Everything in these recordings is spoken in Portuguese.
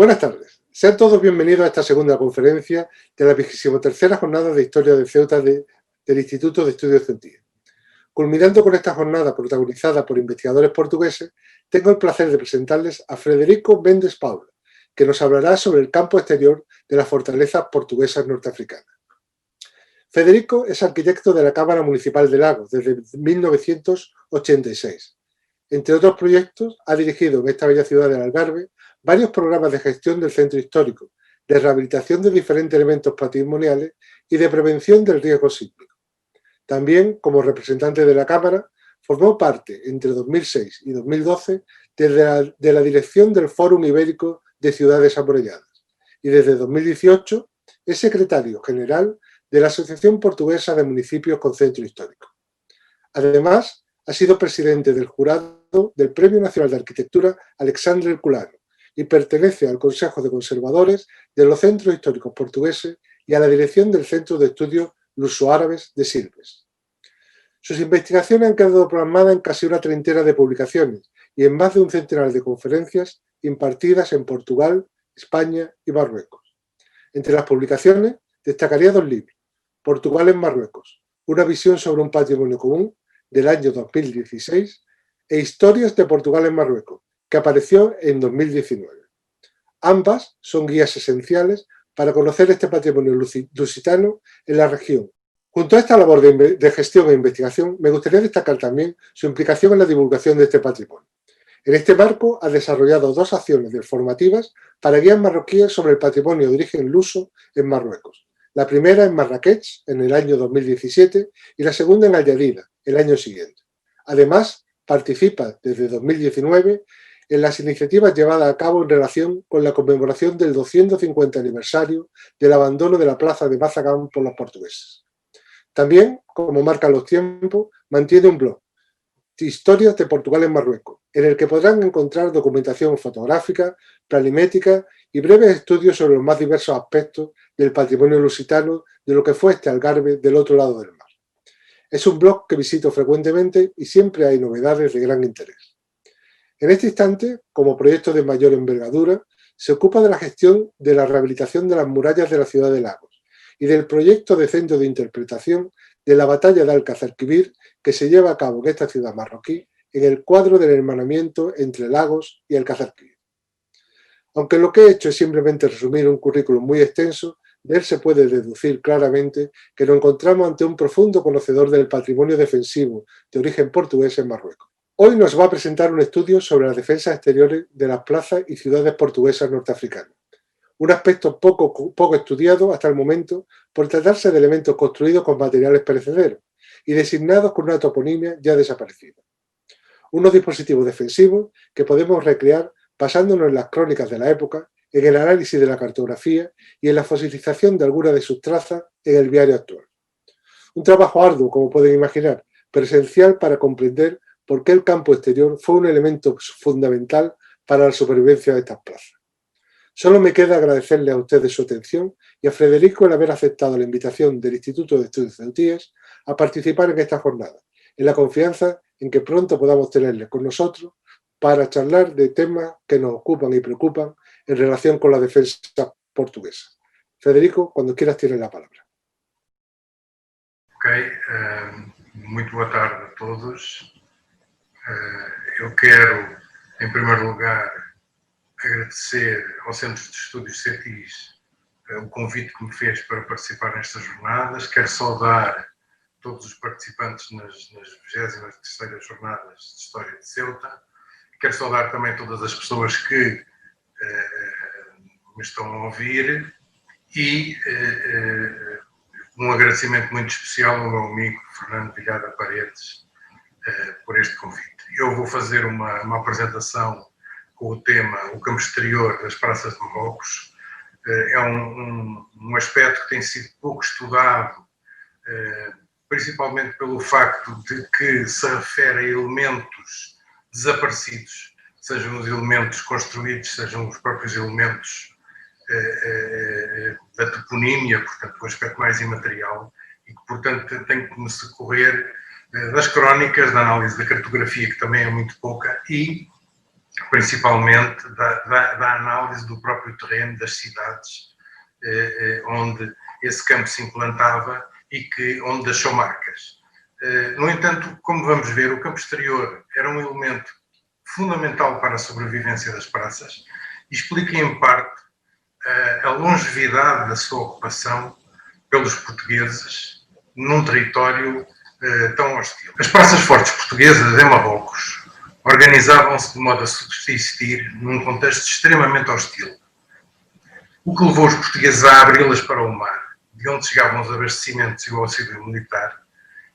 Buenas tardes. Sean todos bienvenidos a esta segunda conferencia de la 23ª Jornada de Historia de Ceuta del Instituto de Estudios Centíes. Culminando con esta jornada protagonizada por investigadores portugueses, tengo el placer de presentarles a Frederico Mendes Paula, que nos hablará sobre el campo exterior de las fortalezas portuguesas norteafricanas. Federico es arquitecto de la Cámara Municipal de Lagos desde 1986. Entre otros proyectos, ha dirigido en esta bella ciudad del Algarve varios programas de gestión del centro histórico, de rehabilitación de diferentes elementos patrimoniales y de prevención del riesgo sísmico. También, como representante de la Cámara, formó parte, entre 2006 y 2012, de la dirección del Fórum Ibérico de Ciudades Amuralladas y desde 2018 es secretario general de la Asociación Portuguesa de Municipios con Centro Histórico. Además, ha sido presidente del jurado del Premio Nacional de Arquitectura Alexandre Herculano y pertenece al Consejo de Conservadores de los Centros Históricos Portugueses y a la dirección del Centro de Estudios Luso-Árabes de Silves. Sus investigaciones han quedado plasmadas en casi una treintena de publicaciones y en más de un centenar de conferencias impartidas en Portugal, España y Marruecos. Entre las publicaciones destacaría dos libros: Portugal en Marruecos, una visión sobre un patrimonio común, del año 2016, e Historias de Portugal en Marruecos, que apareció en 2019. Ambas son guías esenciales para conocer este patrimonio lusitano en la región. Junto a esta labor de gestión e investigación, me gustaría destacar también su implicación en la divulgación de este patrimonio. En este marco ha desarrollado dos acciones formativas para guías marroquíes sobre el patrimonio de origen luso en Marruecos. La primera en Marrakech, en el año 2017, y la segunda en Ayadida, el año siguiente. Además, participa desde 2019 en las iniciativas llevadas a cabo en relación con la conmemoración del 250 aniversario del abandono de la plaza de Mazagán por los portugueses. También, como marcan los tiempos, mantiene un blog, Historias de Portugal en Marruecos, en el que podrán encontrar documentación fotográfica, planimétrica y breves estudios sobre los más diversos aspectos del patrimonio lusitano de lo que fue este Algarve del otro lado del mar. Es un blog que visito frecuentemente y siempre hay novedades de gran interés. En este instante, como proyecto de mayor envergadura, se ocupa de la gestión de la rehabilitación de las murallas de la ciudad de Lagos y del proyecto de centro de interpretación de la batalla de Alcazarquivir que se lleva a cabo en esta ciudad marroquí en el cuadro del hermanamiento entre Lagos y Alcazarquivir. Aunque lo que he hecho es simplemente resumir un currículum muy extenso, de él se puede deducir claramente que nos encontramos ante un profundo conocedor del patrimonio defensivo de origen portugués en Marruecos. Hoy nos va a presentar un estudio sobre las defensas exteriores de las plazas y ciudades portuguesas norteafricanas, un aspecto poco estudiado hasta el momento por tratarse de elementos construidos con materiales perecederos y designados con una toponimia ya desaparecida. Unos dispositivos defensivos que podemos recrear basándonos en las crónicas de la época, en el análisis de la cartografía y en la fosilización de algunas de sus trazas en el viario actual. Un trabajo arduo, como pueden imaginar, pero esencial para comprender por qué el campo exterior fue un elemento fundamental para la supervivencia de estas plazas. Solo me queda agradecerle a ustedes su atención y a Frederico el haber aceptado la invitación del Instituto de Estudios Centíes a participar en esta jornada, en la confianza en que pronto podamos tenerle con nosotros para charlar de temas que nos ocupan y preocupan en relación con la defensa portuguesa. Federico, cuando quieras tienes la palabra. Muito boa tarde a todos. Eu quero, em primeiro lugar, agradecer ao Centro de Estudos CETIS o convite que me fez para participar nestas jornadas. Quero saudar todos os participantes nas 23ª Jornadas de História de Ceuta. Quero saudar também todas as pessoas que me estão a ouvir e um agradecimento muito especial ao meu amigo Fernando Vilhada Paredes por este convite. Eu vou fazer uma apresentação com o tema O Campo Exterior das Praças de Marrocos. É um aspecto que tem sido pouco estudado, principalmente pelo facto de que se refere a elementos desaparecidos, sejam os elementos construídos, sejam os próprios elementos da toponímia, portanto, o aspecto mais imaterial, e que, portanto, tem que me socorrer das crónicas, da análise da cartografia, que também é muito pouca, e principalmente da análise do próprio terreno das cidades onde esse campo se implantava e onde deixou marcas. No entanto, como vamos ver, o campo exterior era um elemento fundamental para a sobrevivência das praças e explica em parte a longevidade da sua ocupação pelos portugueses num território tão hostil. As praças fortes portuguesas em Marrocos organizavam-se de modo a subsistir num contexto extremamente hostil, o que levou os portugueses a abri-las para o mar, de onde chegavam os abastecimentos e o auxílio militar,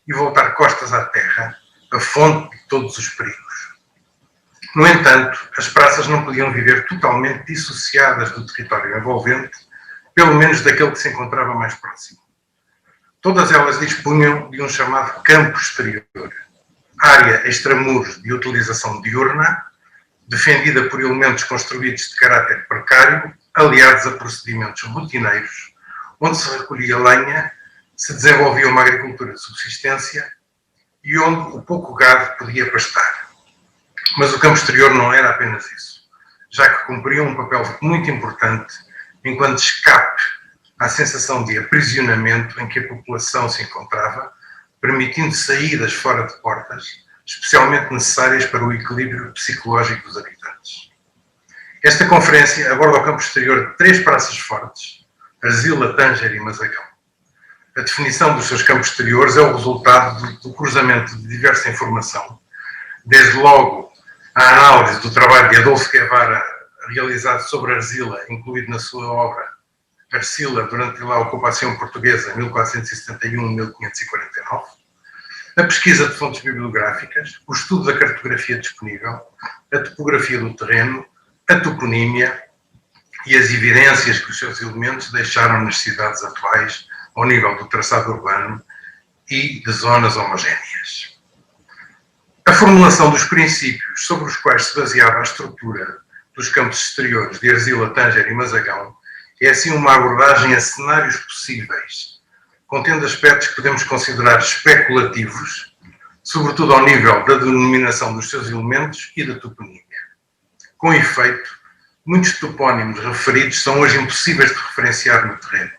e voltar costas à terra, a fonte de todos os perigos. No entanto, as praças não podiam viver totalmente dissociadas do território envolvente, pelo menos daquele que se encontrava mais próximo. Todas elas dispunham de um chamado campo exterior, área extramuros de utilização diurna, defendida por elementos construídos de caráter precário, aliados a procedimentos rotineiros, onde se recolhia lenha, se desenvolvia uma agricultura de subsistência e onde o pouco gado podia pastar. Mas o campo exterior não era apenas isso, já que cumpria um papel muito importante enquanto escape à sensação de aprisionamento em que a população se encontrava, permitindo saídas fora de portas, especialmente necessárias para o equilíbrio psicológico dos habitantes. Esta conferência aborda o campo exterior de 3 praças fortes, Arzila, Tânger e Mazagão. A definição dos seus campos exteriores é o resultado do cruzamento de diversa informação, desde logo a análise do trabalho de Adolfo Guevara realizado sobre Arzila, incluído na sua obra Arzila durante a ocupação portuguesa 1471-1549, a pesquisa de fontes bibliográficas, o estudo da cartografia disponível, a topografia do terreno, a toponímia e as evidências que os seus elementos deixaram nas cidades atuais ao nível do traçado urbano e de zonas homogéneas. A formulação dos princípios sobre os quais se baseava a estrutura dos campos exteriores de Arzila, Tânger e Mazagão é assim uma abordagem a cenários possíveis, contendo aspectos que podemos considerar especulativos, sobretudo ao nível da denominação dos seus elementos e da toponímia. Com efeito, muitos topónimos referidos são hoje impossíveis de referenciar no terreno,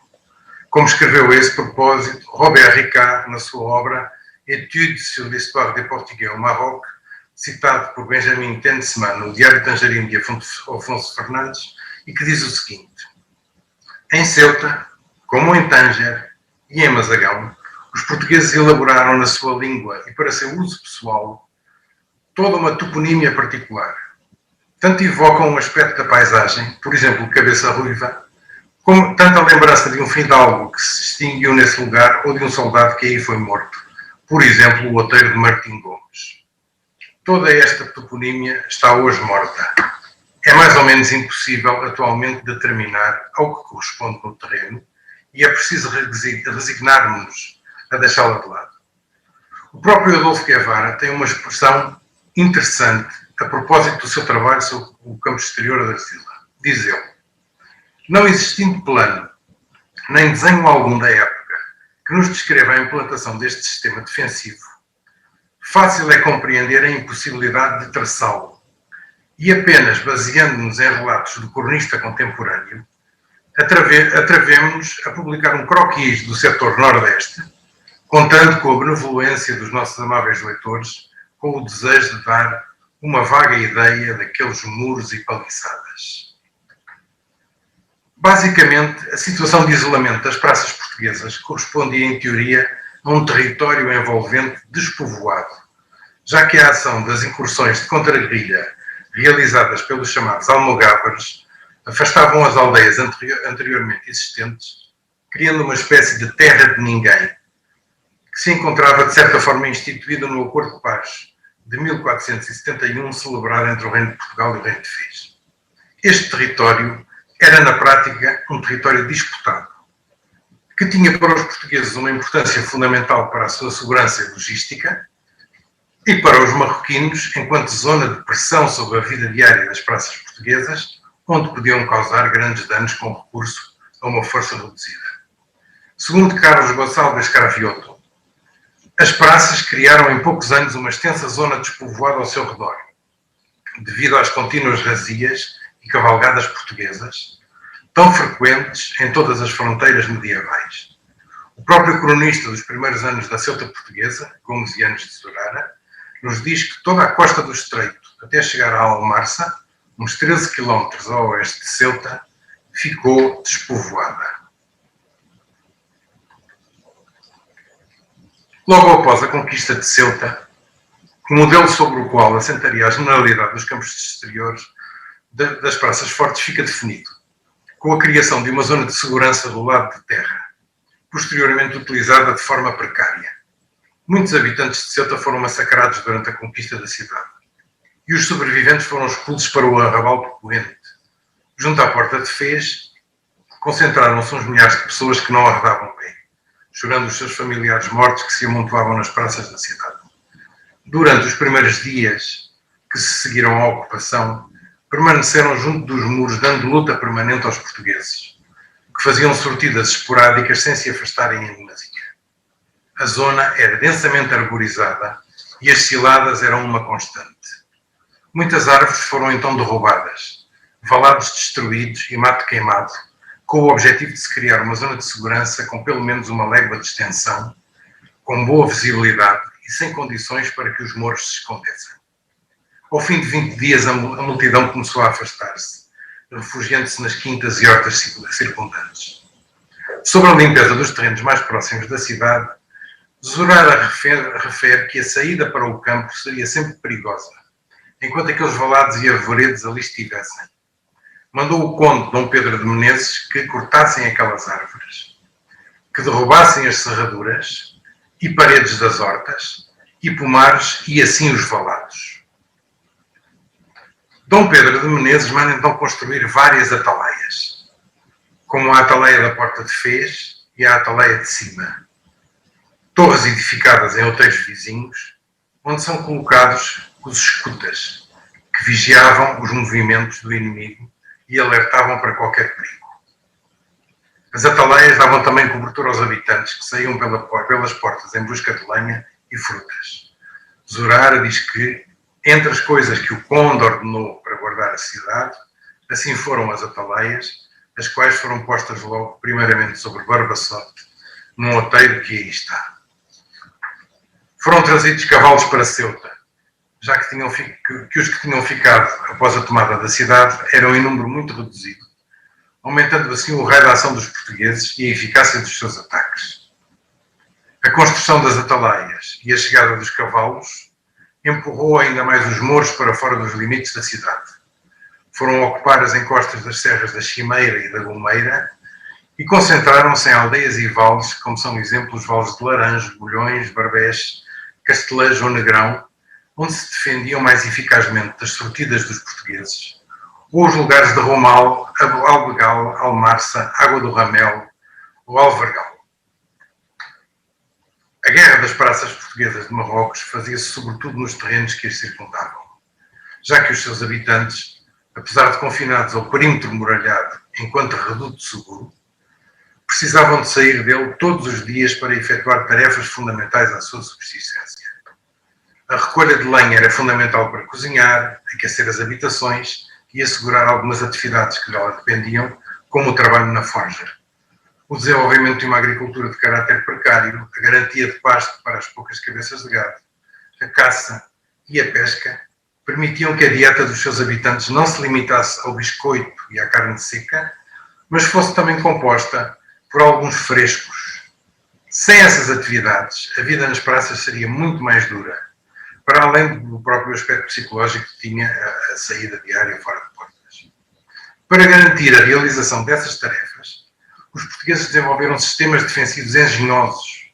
como escreveu a esse propósito Robert Ricard na sua obra Études sur l'histoire des Portugais au Maroc, citado por Benjamin Tensman no Diário Tangerino de Afonso Fernandes, e que diz o seguinte: em Ceuta, como em Tânger e em Mazagão, os portugueses elaboraram na sua língua e para seu uso pessoal toda uma toponímia particular. Tanto evocam um aspecto da paisagem, por exemplo, cabeça ruiva, como tanta lembrança de um fidalgo que se extinguiu nesse lugar ou de um soldado que aí foi morto, por exemplo, o Oteiro de Martim Gomes. Toda esta toponímia está hoje morta. É mais ou menos impossível atualmente determinar ao que corresponde no terreno e é preciso resignar-nos a deixá-la de lado. O próprio Adolfo Guevara tem uma expressão interessante a propósito do seu trabalho sobre o campo exterior da Arzila. Diz ele: não existindo plano, nem desenho algum da época que nos descreva a implantação deste sistema defensivo, fácil é compreender a impossibilidade de traçá-lo, e apenas baseando-nos em relatos do cronista contemporâneo, atrevemos-nos a publicar um croquis do setor nordeste, contando com a benevolência dos nossos amáveis leitores, com o desejo de dar uma vaga ideia daqueles muros e paliçadas. Basicamente, a situação de isolamento das praças portuguesas correspondia, em teoria, a um território envolvente despovoado, já que a ação das incursões de contra-guerrilha realizadas pelos chamados almogávares afastavam as aldeias anteriormente existentes, criando uma espécie de terra de ninguém, que se encontrava, de certa forma, instituída no Acordo de Paz de 1471, celebrado entre o Reino de Portugal e o Reino de Fez. Este território era, na prática, um território disputado, que tinha para os portugueses uma importância fundamental para a sua segurança e logística, e para os marroquinos, enquanto zona de pressão sobre a vida diária das praças portuguesas, onde podiam causar grandes danos com recurso a uma força reduzida. Segundo Carlos Gonçalves Cravioto, as praças criaram em poucos anos uma extensa zona despovoada ao seu redor, devido às contínuas razias e cavalgadas portuguesas, tão frequentes em todas as fronteiras medievais. O próprio cronista dos primeiros anos da Ceuta portuguesa, Gomes e Anos de Zorara, nos diz que toda a costa do estreito, até chegar à Almarsa, uns 13 quilómetros a oeste de Ceuta, ficou despovoada. Logo após a conquista de Ceuta, o modelo sobre o qual assentaria a generalidade dos campos exteriores das praças fortes fica definido, com a criação de uma zona de segurança do lado de terra, posteriormente utilizada de forma precária. Muitos habitantes de Ceuta foram massacrados durante a conquista da cidade, e os sobreviventes foram expulsos para o arrabal poente. Junto à porta de Fez, concentraram-se uns milhares de pessoas que não arredavam bem, chorando os seus familiares mortos que se amontoavam nas praças da cidade. Durante os primeiros dias que se seguiram à ocupação, permaneceram junto dos muros, dando luta permanente aos portugueses, que faziam sortidas esporádicas sem se afastarem em demasia. A zona era densamente arborizada e as ciladas eram uma constante. Muitas árvores foram então derrubadas, valados destruídos e mato queimado, com o objetivo de se criar uma zona de segurança com pelo menos uma légua de extensão, com boa visibilidade e sem condições para que os mouros se escondessem. Ao fim de 20 dias, a multidão começou a afastar-se, refugiando-se nas quintas e hortas circundantes. Sobre a limpeza dos terrenos mais próximos da cidade, Zorara refere que a saída para o campo seria sempre perigosa, enquanto aqueles valados e arvoredos ali estivessem. Mandou o conde Dom Pedro de Menezes que cortassem aquelas árvores, que derrubassem as serraduras e paredes das hortas e pomares e assim os valados. Dom Pedro de Menezes manda então construir várias atalaias, como a atalaia da Porta de Fez e a atalaia de Cima, torres edificadas em outeiros vizinhos, onde são colocados os escutas, que vigiavam os movimentos do inimigo e alertavam para qualquer perigo. As atalaias davam também cobertura aos habitantes que saíam pelas portas em busca de lenha e frutas. Zorara diz que, entre as coisas que o conde ordenou para guardar a cidade, assim foram as atalaias, as quais foram postas logo, primeiramente sobre Barbaçote, num outeiro que aí está. Foram trazidos cavalos para Ceuta, já que os que tinham ficado após a tomada da cidade eram em número muito reduzido, aumentando assim o raio de ação dos portugueses e a eficácia dos seus ataques. A construção das atalaias e a chegada dos cavalos empurrou ainda mais os mouros para fora dos limites da cidade. Foram ocupar as encostas das serras da Chimeira e da Gomeira e concentraram-se em aldeias e vales, como são exemplos os vales de Laranjo, Bolhões, Barbés, Castelejo ou Negrão, onde se defendiam mais eficazmente das sortidas dos portugueses, ou os lugares de Romal, Albegal, Almarsa, Água do Ramel ou Alvargal. A guerra das praças portuguesas de Marrocos fazia-se sobretudo nos terrenos que as circundavam, já que os seus habitantes, apesar de confinados ao perímetro muralhado enquanto reduto seguro, precisavam de sair dele todos os dias para efetuar tarefas fundamentais à sua subsistência. A recolha de lenha era fundamental para cozinhar, aquecer as habitações e assegurar algumas atividades que dela dependiam, como o trabalho na forja. O desenvolvimento de uma agricultura de caráter precário, a garantia de pasto para as poucas cabeças de gado, a caça e a pesca permitiam que a dieta dos seus habitantes não se limitasse ao biscoito e à carne seca, mas fosse também composta por alguns frescos. Sem essas atividades, a vida nas praças seria muito mais dura, para além do próprio aspecto psicológico que tinha a saída diária fora de portas. Para garantir a realização dessas tarefas, os portugueses desenvolveram sistemas defensivos engenhosos,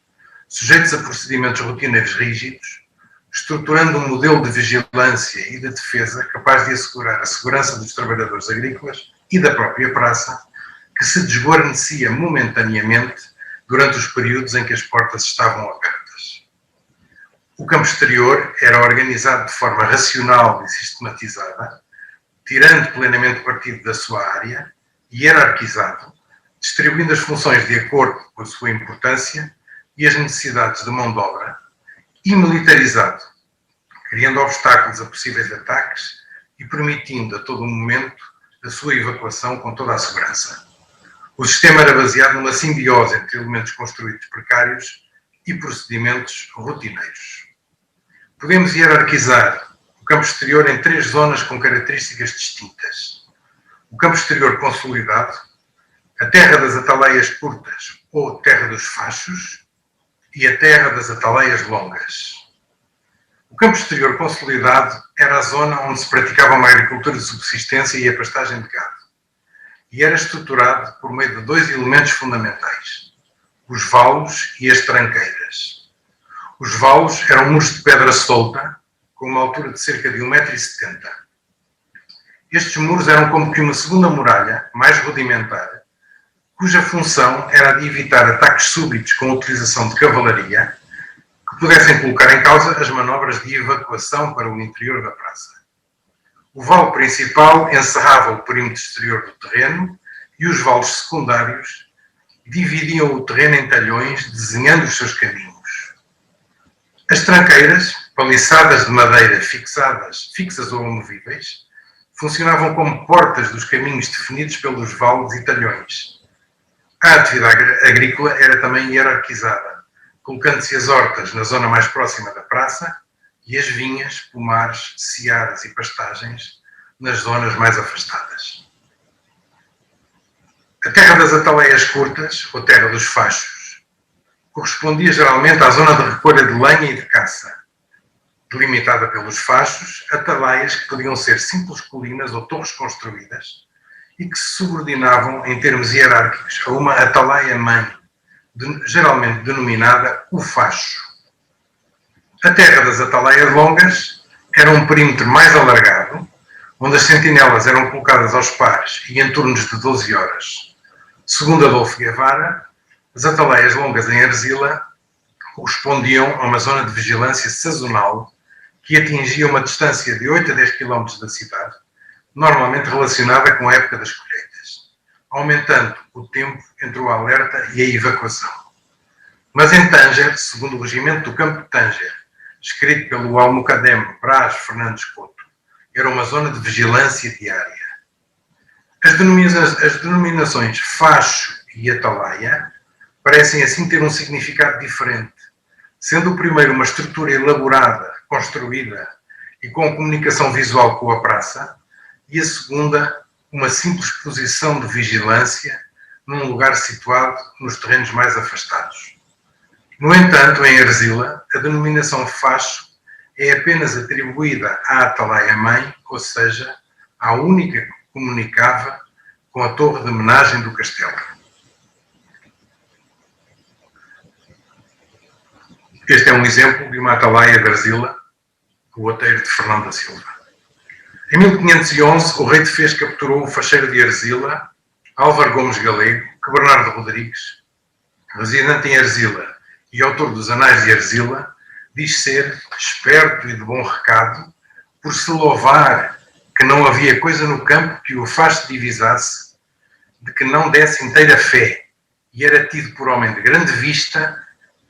sujeitos a procedimentos rotineiros rígidos, estruturando um modelo de vigilância e de defesa capaz de assegurar a segurança dos trabalhadores agrícolas e da própria praça, que se desguarnecia momentaneamente durante os períodos em que as portas estavam abertas. O campo exterior era organizado de forma racional e sistematizada, tirando plenamente partido da sua área, e hierarquizado, distribuindo as funções de acordo com a sua importância e as necessidades de mão de obra, e militarizado, criando obstáculos a possíveis ataques e permitindo a todo momento a sua evacuação com toda a segurança. O sistema era baseado numa simbiose entre elementos construídos precários e procedimentos rotineiros. Podemos hierarquizar o campo exterior em 3 zonas com características distintas. O campo exterior consolidado, a terra das ataleias curtas ou terra dos fachos e a terra das ataleias longas. O campo exterior consolidado era a zona onde se praticava uma agricultura de subsistência e a pastagem de gado, e era estruturado por meio de 2 elementos fundamentais, os valos e as tranqueiras. Os valos eram muros de pedra solta, com uma altura de cerca de 1,70 m. Estes muros eram como que uma segunda muralha, mais rudimentar, cuja função era a de evitar ataques súbitos com a utilização de cavalaria, que pudessem colocar em causa as manobras de evacuação para o interior da praça. O valo principal encerrava o perímetro exterior do terreno e os valos secundários dividiam o terreno em talhões, desenhando os seus caminhos. As tranqueiras, paliçadas de madeira fixas ou amovíveis, funcionavam como portas dos caminhos definidos pelos valos e talhões. A atividade agrícola era também hierarquizada, colocando-se as hortas na zona mais próxima da praça e as vinhas, pomares, searas e pastagens nas zonas mais afastadas. A terra das ataleias curtas, ou terra dos fachos, correspondia geralmente à zona de recolha de lenha e de caça, delimitada pelos fachos, ataleias que podiam ser simples colinas ou torres construídas e que se subordinavam em termos hierárquicos a uma ataleia-mãe, geralmente denominada o facho. A terra das ataleias longas era um perímetro mais alargado, onde as sentinelas eram colocadas aos pares e em turnos de 12 horas. Segundo Adolfo Guevara, as ataleias longas em Arzila correspondiam a uma zona de vigilância sazonal que atingia uma distância de 8 a 10 km da cidade, normalmente relacionada com a época das colheitas, aumentando o tempo entre o alerta e a evacuação. Mas em Tânger, segundo o regimento do campo de Tânger, escrito pelo Almocadem Brás Fernandes Couto, era uma zona de vigilância diária. As denominações facho e atalaia parecem assim ter um significado diferente, sendo o primeiro uma estrutura elaborada, construída e com comunicação visual com a praça, e a segunda uma simples posição de vigilância num lugar situado nos terrenos mais afastados. No entanto, em Arzila, a denominação facho é apenas atribuída à atalaia-mãe, ou seja, à única que comunicava com a torre de homenagem do castelo. Este é um exemplo de uma atalaia de Arzila, o outeiro de Fernão da Silva. Em 1511, o rei de Fez capturou o facheiro de Arzila, Álvaro Gomes Galego, que Bernardo Rodrigues, residente em Arzila e autor dos Anais de Arzila, diz ser esperto e de bom recado, por se louvar que não havia coisa no campo que o afaste divisasse, de que não desse inteira fé, e era tido por homem de grande vista,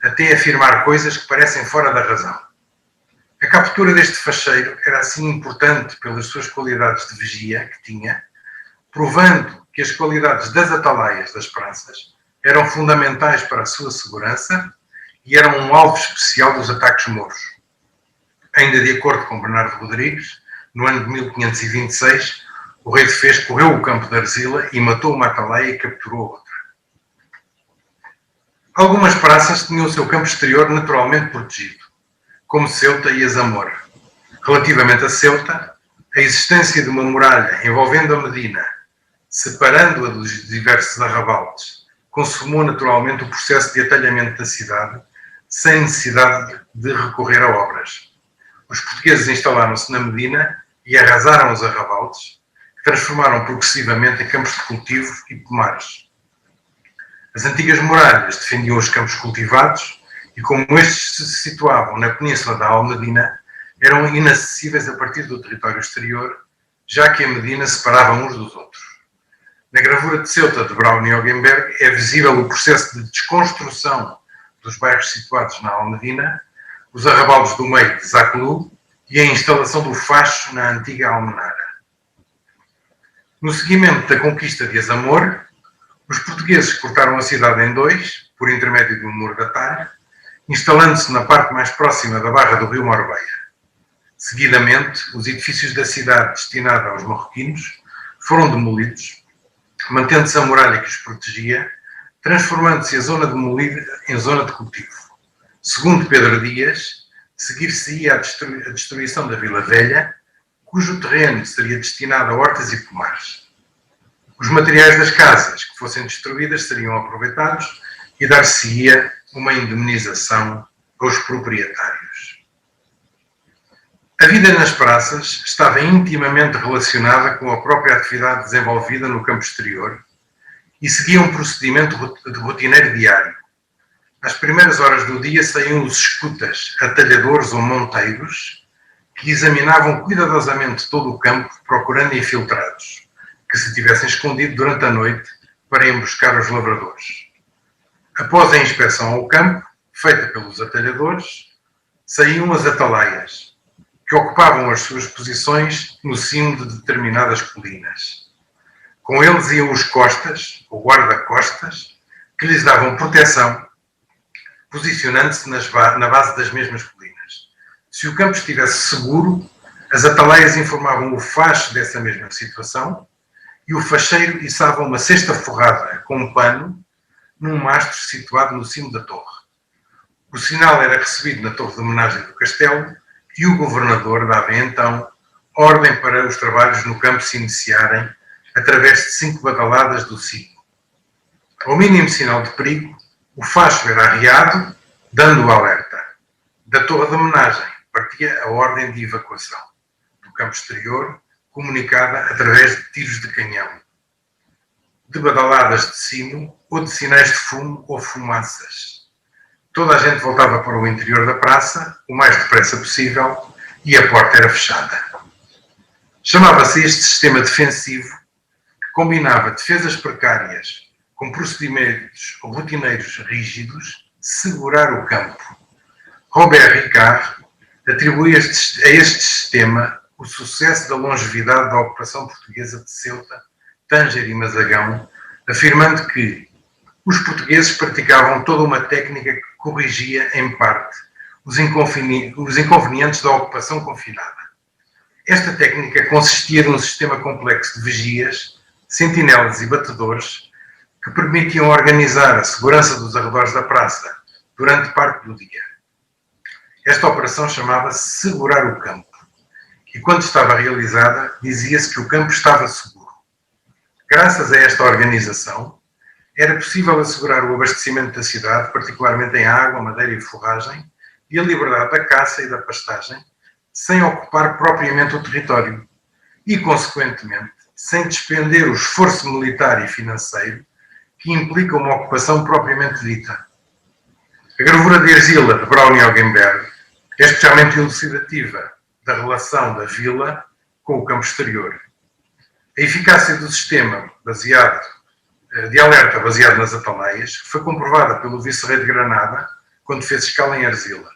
até afirmar coisas que parecem fora da razão. A captura deste facheiro era assim importante pelas suas qualidades de vigia que tinha, provando que as qualidades das atalaias das praças eram fundamentais para a sua segurança e eram um alvo especial dos ataques mouros. Ainda de acordo com Bernardo Rodrigues, no ano de 1526, o rei de Fez correu o campo de Arzila e matou uma atalaia e capturou outra. Algumas praças tinham o seu campo exterior naturalmente protegido, como Ceuta e Azamor. Relativamente a Ceuta, a existência de uma muralha envolvendo a Medina, separando-a dos diversos arrabaldes, consumou naturalmente o processo de atalhamento da cidade, sem necessidade de recorrer a obras. Os portugueses instalaram-se na Medina e arrasaram os arrabaldes, que transformaram progressivamente em campos de cultivo e pomares. As antigas muralhas defendiam os campos cultivados e, como estes se situavam na península da Almedina, eram inacessíveis a partir do território exterior, já que a Medina separava uns dos outros. Na gravura de Ceuta de Braun e Oggenberg é visível o processo de desconstrução dos bairros situados na Almedina, os arrabaldes do meio de Zaclu e a instalação do facho na antiga Almenara. No seguimento da conquista de Azamor, os portugueses cortaram a cidade em dois, por intermédio de um muro de atalho, instalando-se na parte mais próxima da barra do rio Morbeia. Seguidamente, os edifícios da cidade destinada aos marroquinos foram demolidos, mantendo-se a muralha que os protegia, transformando-se a zona demolida em zona de cultivo. Segundo Pedro Dias, seguir-se-ia a destruição da Vila Velha, cujo terreno seria destinado a hortas e pomares. Os materiais das casas que fossem destruídas seriam aproveitados e dar-se-ia uma indemnização aos proprietários. A vida nas praças estava intimamente relacionada com a própria atividade desenvolvida no campo exterior e seguia um procedimento rotineiro diário. Às primeiras horas do dia saíam os escutas, atalhadores ou monteiros, que examinavam cuidadosamente todo o campo, procurando infiltrados, que se tivessem escondido durante a noite para emboscar os lavradores. Após a inspeção ao campo, feita pelos atalhadores, saíam as atalaias, que ocupavam as suas posições no cimo de determinadas colinas. Com eles iam os costas, ou guarda-costas, que lhes davam proteção, posicionando-se na base das mesmas colinas. Se o campo estivesse seguro, as atalaias informavam o facho dessa mesma situação e o facheiro içava uma cesta forrada com um pano num mastro situado no cimo da torre. O sinal era recebido na torre de homenagem do castelo e o governador dava então ordem para os trabalhos no campo se iniciarem através de 5 badaladas do sino. Ao mínimo sinal de perigo, o facho era arriado, dando o alerta. Da torre de homenagem partia a ordem de evacuação. Do campo exterior, comunicada através de tiros de canhão, de badaladas de sino ou de sinais de fumo ou fumaças. Toda a gente voltava para o interior da praça, o mais depressa possível, e a porta era fechada. Chamava-se este sistema defensivo, que combinava defesas precárias com procedimentos rotineiros rígidos, segurar o campo. Robert Ricard atribui a este sistema o sucesso da longevidade da ocupação portuguesa de Ceuta, Tânger e Mazagão, afirmando que os portugueses praticavam toda uma técnica que corrigia, em parte, os inconvenientes da ocupação confinada. Esta técnica consistia num sistema complexo de vigias, sentinelas e batedores que permitiam organizar a segurança dos arredores da praça durante parte do dia. Esta operação chamava-se segurar o campo e, quando estava realizada, dizia-se que o campo estava seguro. Graças a esta organização, era possível assegurar o abastecimento da cidade, particularmente em água, madeira e forragem, e a liberdade da caça e da pastagem, sem ocupar propriamente o território e, consequentemente, sem despender o esforço militar e financeiro que implica uma ocupação propriamente dita. A gravura de argila de Brown e Augenberg é especialmente elucidativa da relação da vila com o campo exterior. A eficácia do sistema de alerta baseado nas atalaias foi comprovada pelo vice-rei de Granada quando fez escala em Arzila.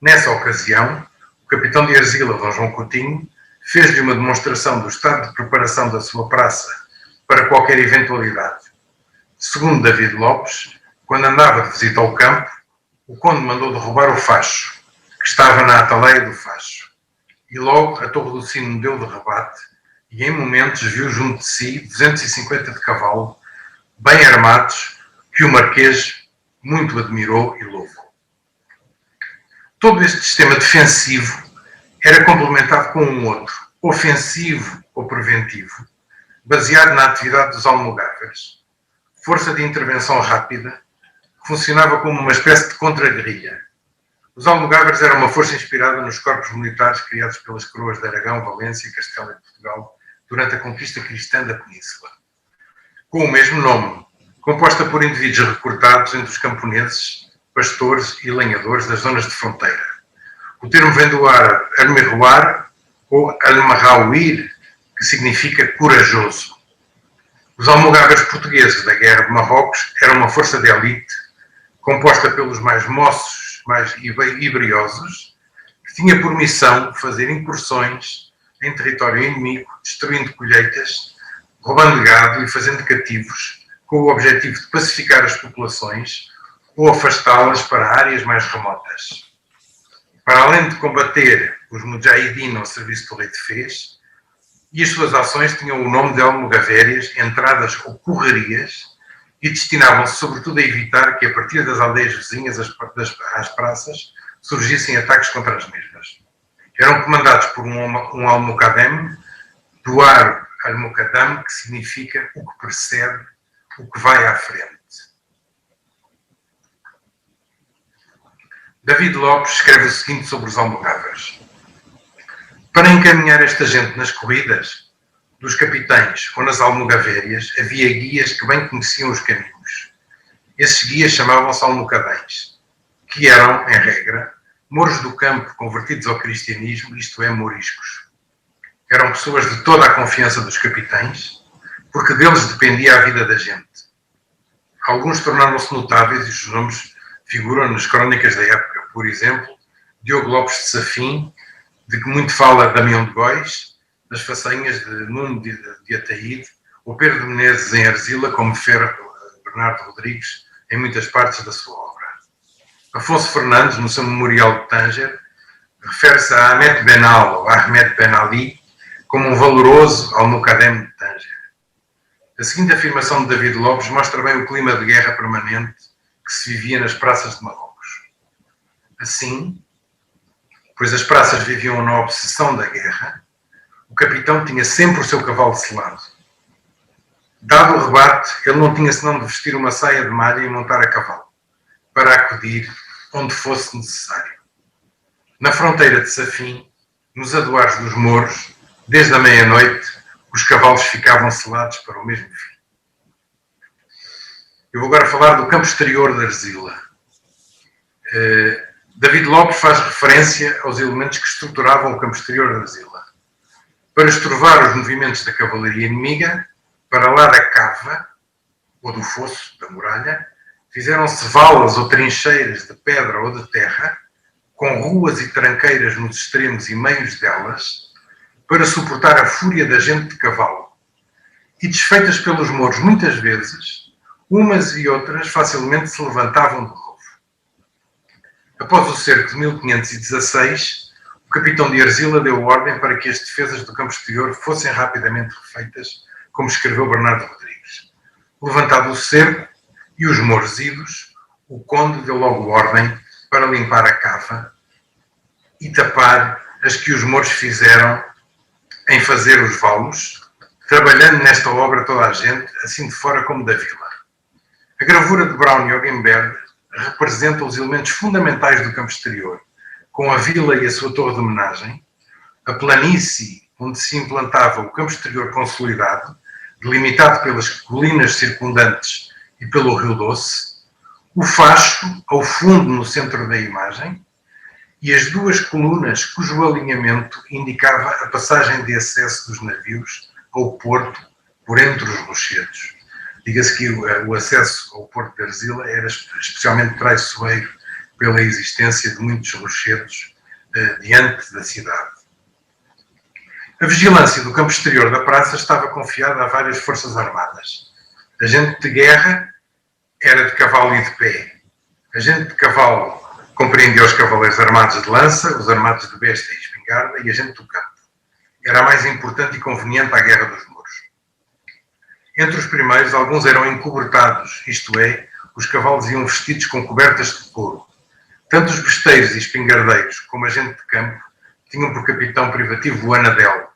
Nessa ocasião, o capitão de Arzila, Dom João Coutinho, fez-lhe uma demonstração do estado de preparação da sua praça para qualquer eventualidade. Segundo David Lopes, quando andava de visita ao campo, o conde mandou derrubar o facho, que estava na ataleia do facho. E logo a torre do sino deu de rebate e em momentos viu junto de si 250 de cavalo, bem armados, que o Marquês muito admirou e louvou. Todo este sistema defensivo era complementado com um outro, ofensivo ou preventivo, baseado na atividade dos almogáveres, força de intervenção rápida, que funcionava como uma espécie de contra-guerrilha. Os almogáveres eram uma força inspirada nos corpos militares criados pelas coroas de Aragão, Valência, Castelo e Portugal durante a conquista cristã da Península. Com o mesmo nome, composta por indivíduos recrutados entre os camponeses, pastores e lenhadores das zonas de fronteira. O termo vem do árabe al-mirwar ou al-mahawir, que significa corajoso. Os almogáveres portugueses da Guerra de Marrocos eram uma força de elite, composta pelos mais moços, mais ibriosos, que tinha por missão fazer incursões em território inimigo, destruindo colheitas, roubando gado e fazendo cativos, com o objetivo de pacificar as populações ou afastá-las para áreas mais remotas. Para além de combater os mujahideen ao serviço do rei de Fez, e as suas ações tinham o nome de almogavérias, entradas ou correrias, e destinavam-se sobretudo a evitar que a partir das aldeias vizinhas às praças surgissem ataques contra as mesmas. Eram comandados por um almocadem, do árabe al-muqaddam, que significa o que precede, o que vai à frente. David Lopes escreve o seguinte sobre os almogavas. Para encaminhar esta gente nas corridas, dos capitães ou nas almogavérias, havia guias que bem conheciam os caminhos. Esses guias chamavam-se almocadéns, que eram, em regra, mouros do campo convertidos ao cristianismo, isto é, mouriscos. Eram pessoas de toda a confiança dos capitães, porque deles dependia a vida da gente. Alguns tornaram-se notáveis e os nomes figuram nas crónicas da época. Por exemplo, Diogo Lopes de Safim, de que muito fala Damião de Góis, nas façanhas de Nuno de Ataíde, ou Pedro de Menezes em Arzila, como refere Bernardo Rodrigues em muitas partes da sua obra. Afonso Fernandes, no seu Memorial de Tânger, refere-se a Ahmed Ben Al, ou Ahmed Ben Ali, como um valoroso almocadem de Tânger. A seguinte afirmação de David Lopes mostra bem o clima de guerra permanente que se vivia nas praças de Marrocos. Assim, pois as praças viviam na obsessão da guerra, o capitão tinha sempre o seu cavalo selado. Dado o rebate, ele não tinha senão de vestir uma saia de malha e montar a cavalo, para acudir onde fosse necessário. Na fronteira de Safim, nos aduares dos Mouros, desde a meia-noite, os cavalos ficavam selados para o mesmo fim. Eu vou agora falar do campo exterior de Arzila. David Lopes faz referência aos elementos que estruturavam o campo exterior de Arzila. Para estrovar os movimentos da cavalaria inimiga, para lá da cava, ou do fosso, da muralha, fizeram-se valas ou trincheiras de pedra ou de terra, com ruas e tranqueiras nos extremos e meios delas, para suportar a fúria da gente de cavalo. E desfeitas pelos mouros muitas vezes, umas e outras facilmente se levantavam de novo. Após o cerco de 1516, o capitão de Arzila deu ordem para que as defesas do campo exterior fossem rapidamente refeitas, como escreveu Bernardo Rodrigues. Levantado o cerco e os mouros idos, o conde deu logo ordem para limpar a cava e tapar as que os mouros fizeram em fazer os valos, trabalhando nesta obra toda a gente, assim de fora como da vila. A gravura de Brown e Oggenberg representa os elementos fundamentais do campo exterior, com a vila e a sua torre de homenagem, a planície onde se implantava o campo exterior consolidado, delimitado pelas colinas circundantes e pelo Rio Doce, o facho ao fundo no centro da imagem e as duas colunas cujo alinhamento indicava a passagem de acesso dos navios ao porto por entre os rochedos. Diga-se que o acesso ao porto de Arzila era especialmente traiçoeiro pela existência de muitos rochedos diante da cidade. A vigilância do campo exterior da praça estava confiada a várias forças armadas. A gente de guerra era de cavalo e de pé. A gente de cavalo compreendia os cavaleiros armados de lança, os armados de besta e espingarda, e a gente do campo. Era a mais importante e conveniente à guerra dos mouros. Entre os primeiros, alguns eram encobertados, isto é, os cavalos iam vestidos com cobertas de couro. Tanto os besteiros e espingardeiros como a gente de campo tinham por capitão privativo o anadel.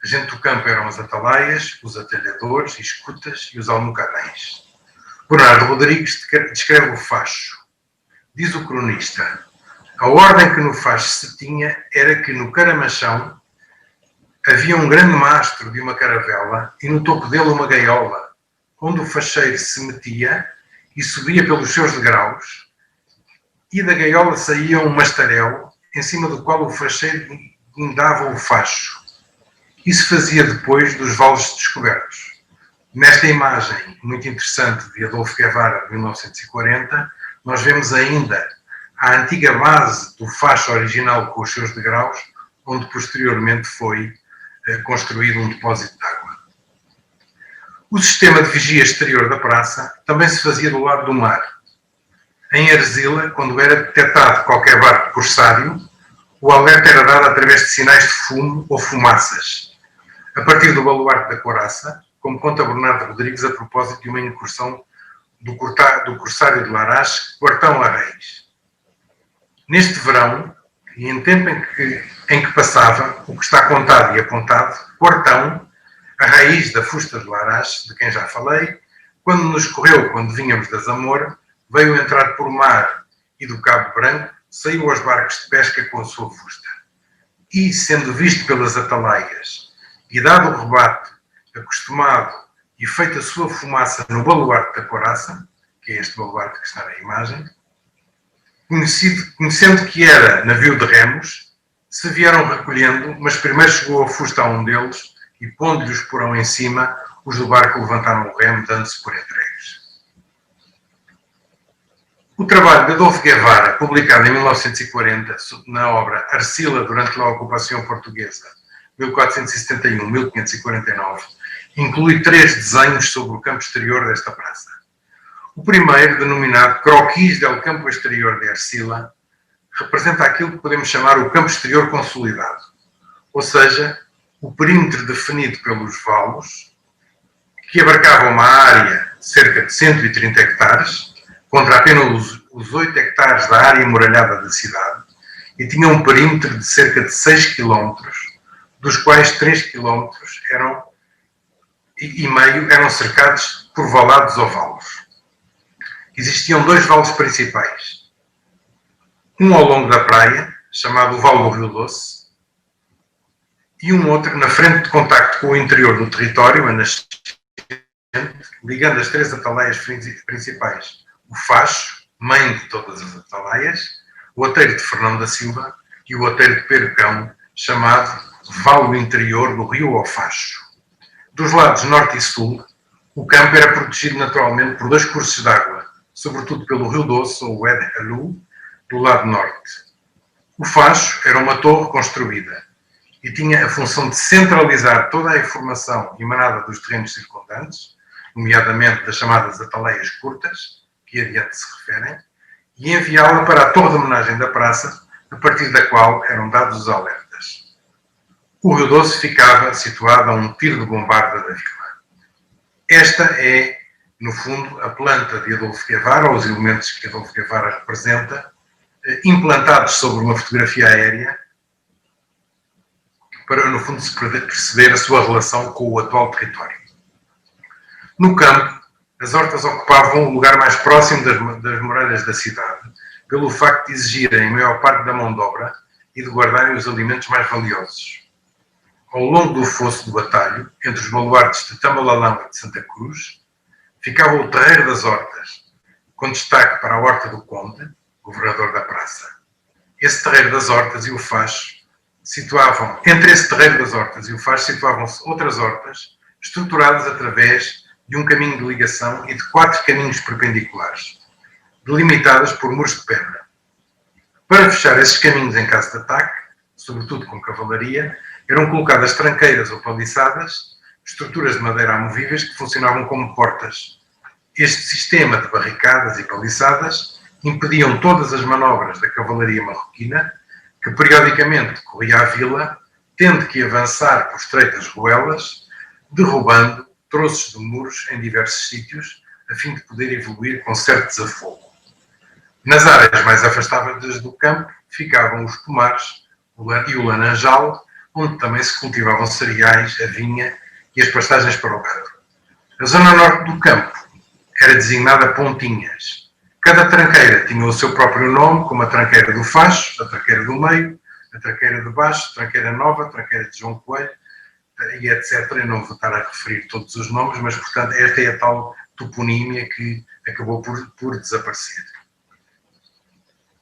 A gente do campo eram as atalaias, os atalhadores, escutas e os almocadéns. Bernardo Rodrigues descreve o facho. Diz o cronista: a ordem que no facho se tinha era que no caramachão havia um grande mastro de uma caravela e no topo dele uma gaiola, onde o facheiro se metia e subia pelos seus degraus, e da gaiola saía um mastarel, em cima do qual o facheiro guindava o facho. Isso fazia depois dos vales descobertos. Nesta imagem muito interessante de Adolfo Guevara, de 1940, nós vemos ainda à antiga base do facho original com os seus degraus, onde posteriormente foi construído um depósito de água. O sistema de vigia exterior da praça também se fazia do lado do mar. Em Arzila, quando era detectado qualquer barco corsário, o alerta era dado através de sinais de fumo ou fumaças, a partir do baluarte da couraça, como conta Bernardo Rodrigues a propósito de uma incursão do corsário de Larache, Quartão a Reis. Neste verão, e em tempo em que passava, o que está contado e apontado, Quartão, a raiz da fusta de Larache, de quem já falei, quando nos correu quando vínhamos da Zamora, veio entrar por mar e do Cabo Branco, saiu aos barcos de pesca com a sua fusta. E, sendo visto pelas atalaias, e dado o rebate, acostumado e feita a sua fumaça no baluarte da couraça, que é este baluarte que está na imagem, conhecendo que era navio de remos, se vieram recolhendo, mas primeiro chegou a fusta a um deles e, pondo-lhe o esporão em cima, os do barco levantaram o remo, dando-se por entregues. O trabalho de Adolfo Guevara, publicado em 1940, na obra Arzila durante a ocupação portuguesa, 1471-1549, inclui 3 desenhos sobre o campo exterior desta praça. O primeiro, denominado Croquis del Campo Exterior de Arzila, representa aquilo que podemos chamar o campo exterior consolidado, ou seja, o perímetro definido pelos valos, que abarcava uma área de cerca de 130 hectares, contra apenas os 8 hectares da área emuralhada da cidade, e tinha um perímetro de cerca de 6 km, dos quais 3 km e meio eram cercados por valados ou valos. Existiam 2 valos principais, um ao longo da praia, chamado o Vale do Rio Doce, e um outro na frente de contacto com o interior do território, a nascente, ligando as 3 atalaias principais, o Facho, mãe de todas as atalaias, o Outeiro de Fernão da Silva e o Outeiro de Perucão, chamado Vale Interior do Rio ao Facho. Dos lados norte e sul, o campo era protegido naturalmente por 2 cursos de água, sobretudo pelo Rio Doce, ou Ed Alu, do lado norte. O Facho era uma torre construída e tinha a função de centralizar toda a informação emanada dos terrenos circundantes, nomeadamente das chamadas atalaias curtas, que adiante se referem, e enviá-la para a torre de homenagem da praça, a partir da qual eram dados os alertas. O Rio Doce ficava situado a um tiro de bombarda da vila. Esta é, no fundo, a planta de Adolfo Guevara, ou os elementos que Adolfo Guevara representa, implantados sobre uma fotografia aérea, para, no fundo, se perceber a sua relação com o atual território. No campo, as hortas ocupavam o lugar mais próximo das muralhas da cidade, pelo facto de exigirem a maior parte da mão de obra e de guardarem os alimentos mais valiosos. Ao longo do fosso do atalho, entre os baluartes de Tamalalão e de Santa Cruz, ficava o Terreiro das Hortas, com destaque para a Horta do Conde, governador da praça. Esse Terreiro das Hortas e o Facho situavam, entre esse Terreiro das Hortas e o Facho, situavam-se outras hortas, estruturadas através de um caminho de ligação e de 4 caminhos perpendiculares, delimitadas por muros de pedra. Para fechar esses caminhos em caso de ataque, sobretudo com cavalaria, eram colocadas tranqueiras ou paliçadas, estruturas de madeira amovíveis que funcionavam como portas. Este sistema de barricadas e paliçadas impediam todas as manobras da cavalaria marroquina, que periodicamente corria à vila, tendo que avançar por estreitas ruelas, derrubando troços de muros em diversos sítios, a fim de poder evoluir com certo desafogo. Nas áreas mais afastadas do campo ficavam os pomares e o laranjal, onde também se cultivavam cereais, a vinha e as pastagens para o gado. A zona norte do campo era designada Pontinhas. Cada tranqueira tinha o seu próprio nome, como a tranqueira do Facho, a tranqueira do Meio, a tranqueira de Baixo, a tranqueira Nova, a tranqueira de João Coelho, e etc. Eu não vou estar a referir todos os nomes, mas, portanto, esta é a tal toponímia que acabou por desaparecer.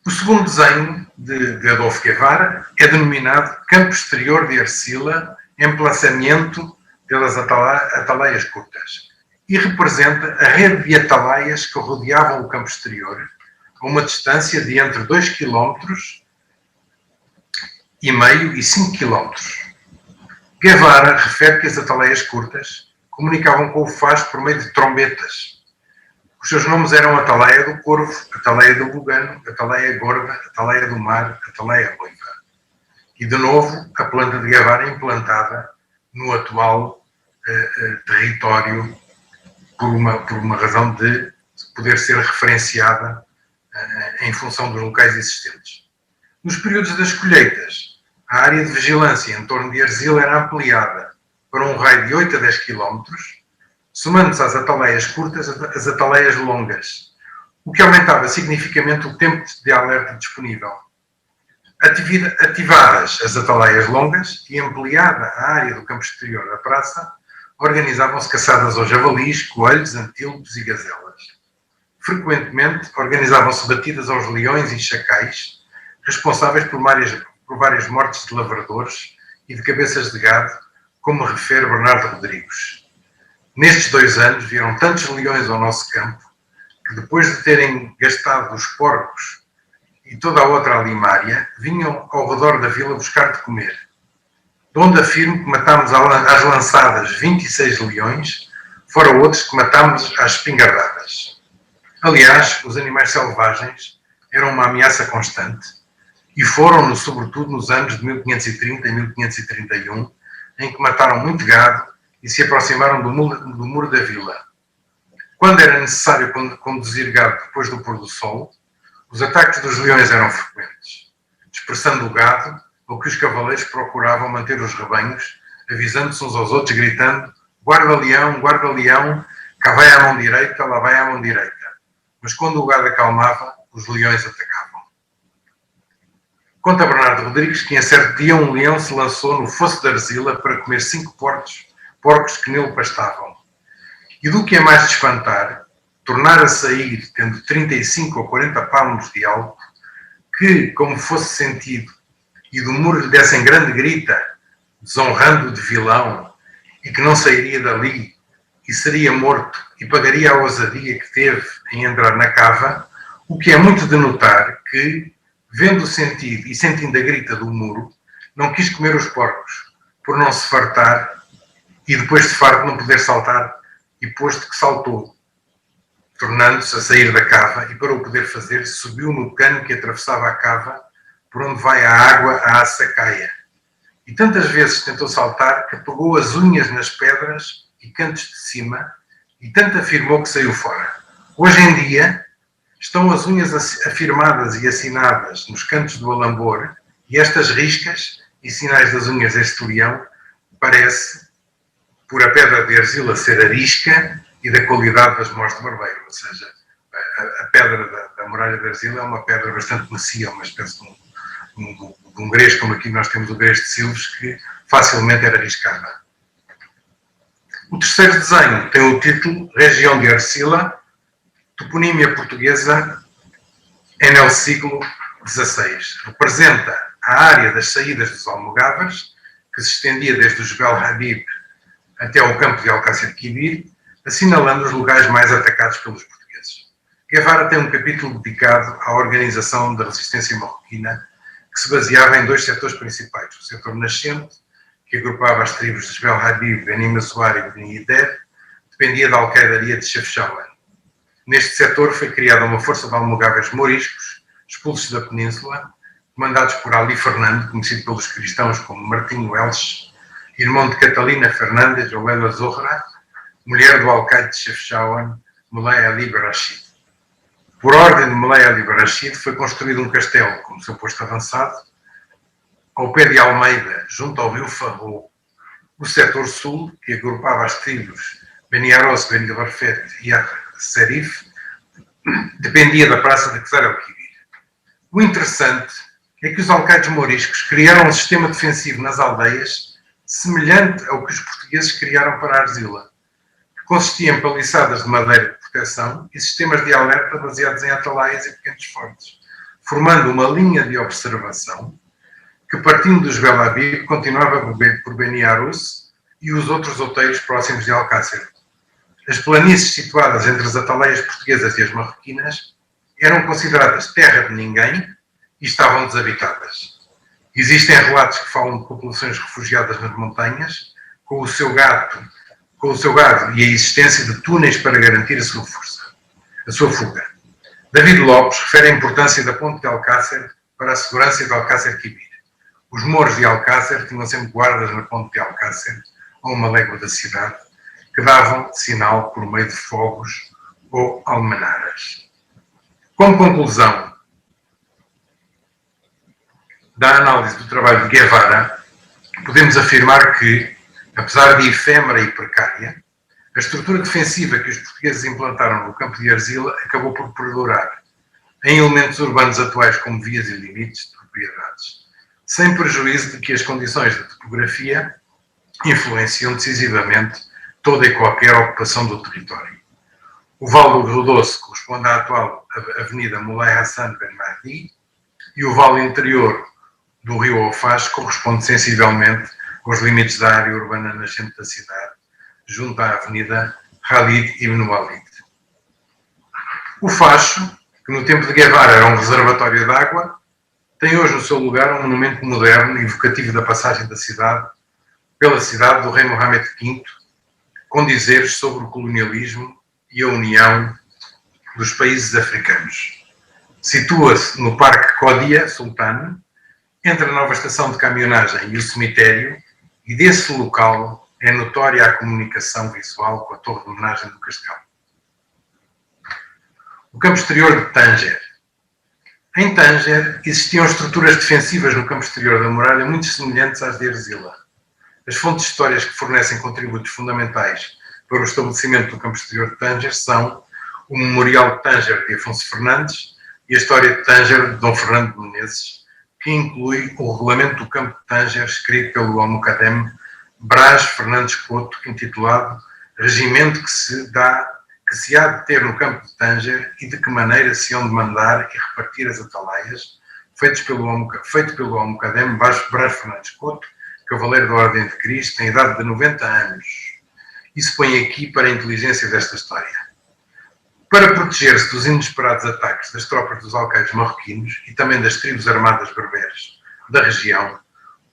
O segundo desenho de Adolfo Guevara é denominado Campo Exterior de Arzila, emplaçamento pelas atalaias curtas, e representa a rede de atalaias que rodeavam o campo exterior, a uma distância de entre 2,5 km e 5 km. Guevara refere que as ataleias curtas comunicavam com o Faz por meio de trombetas. Os seus nomes eram Ataleia do Corvo, Ataleia do Bugano, Ataleia Gorda, Ataleia do Mar, Ataleia Ruiva. E, de novo, a planta de Guevara implantada no atual território por uma razão de poder ser referenciada em função dos locais existentes. Nos períodos das colheitas, a área de vigilância em torno de Arzila era ampliada para um raio de 8 a 10 km, somando-se às ataleias curtas as ataleias longas, o que aumentava significativamente o tempo de alerta disponível. Ativadas as ataleias longas e ampliada a área do campo exterior da praça, organizavam-se caçadas aos javalis, coelhos, antílopes e gazelas. Frequentemente, organizavam-se batidas aos leões e chacais, responsáveis por várias mortes de lavradores e de cabeças de gado, como refere Bernardo Rodrigues. Nestes 2 anos, vieram tantos leões ao nosso campo, que depois de terem gastado os porcos e toda a outra alimária, vinham ao redor da vila buscar de comer. De onde afirmo que matámos às lançadas 26 leões, fora outros que matámos às espingardadas. Aliás, os animais selvagens eram uma ameaça constante e foram-no sobretudo nos anos de 1530 e 1531, em que mataram muito gado e se aproximaram do muro da vila. Quando era necessário conduzir gado depois do pôr do sol, os ataques dos leões eram frequentes, dispersando o gado, ao que os cavaleiros procuravam manter os rebanhos, avisando-se uns aos outros, gritando: guarda-leão, cá vai à mão direita, lá vai à mão direita. Mas quando o gado acalmava, os leões atacavam. Conta Bernardo Rodrigues que em certo dia um leão se lançou no fosso de Arzila para comer 5 porcos que nele pastavam. E do que é mais de espantar, tornar a sair, tendo 35 ou 40 palmos de alto, que, como fosse sentido, e do muro lhe dessem grande grita, desonrando-o de vilão, e que não sairia dali, e seria morto, e pagaria a ousadia que teve em entrar na cava, o que é muito de notar que, vendo o sentido e sentindo a grita do muro, não quis comer os porcos, por não se fartar, e depois de farto não poder saltar, e posto que saltou, tornando-se a sair da cava, e para o poder fazer, subiu no cano que atravessava a cava, por onde vai a água à sacaia. E tantas vezes tentou saltar que pegou as unhas nas pedras e cantos de cima, e tanto afirmou que saiu fora. Hoje em dia, estão as unhas afirmadas e assinadas nos cantos do alambor, e estas riscas e sinais das unhas deste leão parece, por a pedra de Arzila ser arisca e da qualidade das mós de barbeiro. Ou seja, a pedra da muralha de Arzila é uma pedra bastante macia, uma espécie de um grés, como aqui nós temos o grés de Silves, que facilmente era riscada. O terceiro desenho tem o título Região de Arzila, toponímia portuguesa no século XVI. Representa a área das saídas dos Almogavas, que se estendia desde o Jebel Habib até ao campo de Alcácer de Quibir, assinalando os lugares mais atacados pelos portugueses. Guevara tem um capítulo dedicado à organização da resistência marroquina, que se baseava em 2 setores principais. O setor nascente, que agrupava as tribos de Jebel Habib, Beni Massoar e Beni Ider, dependia da alcaidaria de Chefchaouen. Neste setor foi criada uma força de almogáveis moriscos, expulsos da península, comandados por Ali Fernando, conhecido pelos cristãos como Martinho Welsh, irmão de Catalina Fernandes ou Lela Zohra, mulher do alcaide de Chefchaouen, Mulay Ali Barashid. Por ordem de Mulay Ali Barashid, foi construído um castelo, como seu posto avançado, ao pé de Almeida, junto ao rio Farrou. O setor sul, que agrupava as tribos Beni Aros, Beni Barfet e Serif, dependia da praça de Ksar el-Kibir. O interessante é que os alcaides moriscos criaram um sistema defensivo nas aldeias semelhante ao que os portugueses criaram para a Arzila, que consistia em paliçadas de madeira de proteção e sistemas de alerta baseados em atalaias e pequenos fortes, formando uma linha de observação que, partindo dos Jebel Habib, continuava por Beni Arus e os outros outeiros próximos de Alcácer. As planícies situadas entre as ataleias portuguesas e as marroquinas eram consideradas terra de ninguém e estavam desabitadas. Existem relatos que falam de populações refugiadas nas montanhas, com o seu gado e a existência de túneis para garantir a sua fuga. David Lopes refere a importância da ponte de Alcácer para a segurança de Alcácer Quibir. Os mouros de Alcácer tinham sempre guardas na ponte de Alcácer, a uma légua da cidade, que davam sinal por meio de fogos ou almenaras. Como conclusão da análise do trabalho de Guevara, podemos afirmar que, apesar de efêmera e precária, a estrutura defensiva que os portugueses implantaram no campo de Arzila acabou por perdurar em elementos urbanos atuais como vias e limites de propriedades, sem prejuízo de que as condições da topografia influenciam decisivamente toda e qualquer ocupação do território. O Vale do Rio Doce corresponde à atual Avenida Moulay Hassan Ben Mahdi e o Vale Interior do Rio Alfaz corresponde sensivelmente aos limites da área urbana nascente da cidade, junto à Avenida Khalid Ibn Walid. O Facho, que no tempo de Guevara era um reservatório de água, tem hoje no seu lugar um monumento moderno e evocativo da passagem da cidade pela cidade do rei Mohammed V, com dizeres sobre o colonialismo e a união dos países africanos. Situa-se no Parque Kodia Sultan, entre a nova estação de caminhonagem e o cemitério, e desse local é notória a comunicação visual com a torre de homenagem do castelo. O campo exterior de Tanger. Em Tanger existiam estruturas defensivas no campo exterior da muralha muito semelhantes às de Arzila. As fontes históricas que fornecem contributos fundamentais para o estabelecimento do campo exterior de Tanger são o Memorial de Tanger de Afonso Fernandes e a História de Tanger de Dom Fernando de Menezes, que inclui o regulamento do campo de Tanger escrito pelo almocadem Brás Fernandes Couto, intitulado Regimento que se há de ter no campo de Tanger e de que maneira se hão de mandar e repartir as atalaias, feito pelo almocadem Brás Fernandes Couto, cavaleiro da Ordem de Cristo, tem idade de 90 anos. E se põe aqui para a inteligência desta história. Para proteger-se dos inesperados ataques das tropas dos alcaides marroquinos e também das tribos armadas berberes da região,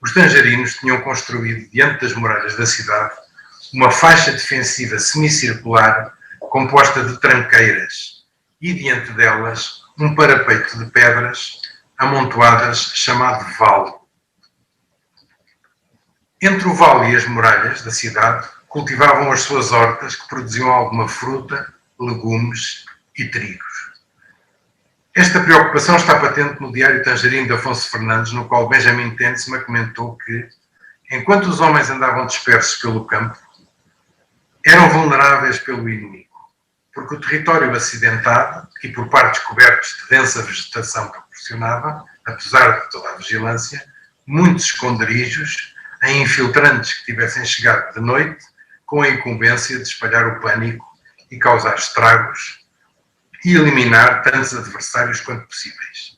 os tangerinos tinham construído, diante das muralhas da cidade, uma faixa defensiva semicircular composta de tranqueiras e, diante delas, um parapeito de pedras amontoadas chamado vale. Entre o vale e as muralhas da cidade, cultivavam as suas hortas que produziam alguma fruta, legumes e trigos. Esta preocupação está patente no diário tangerino de Afonso Fernandes, no qual Benjamin Tensma comentou que, enquanto os homens andavam dispersos pelo campo, eram vulneráveis pelo inimigo, porque o território acidentado e por partes cobertos de densa vegetação proporcionava, apesar de toda a vigilância, muitos esconderijos a infiltrantes que tivessem chegado de noite com a incumbência de espalhar o pânico e causar estragos e eliminar tantos adversários quanto possíveis.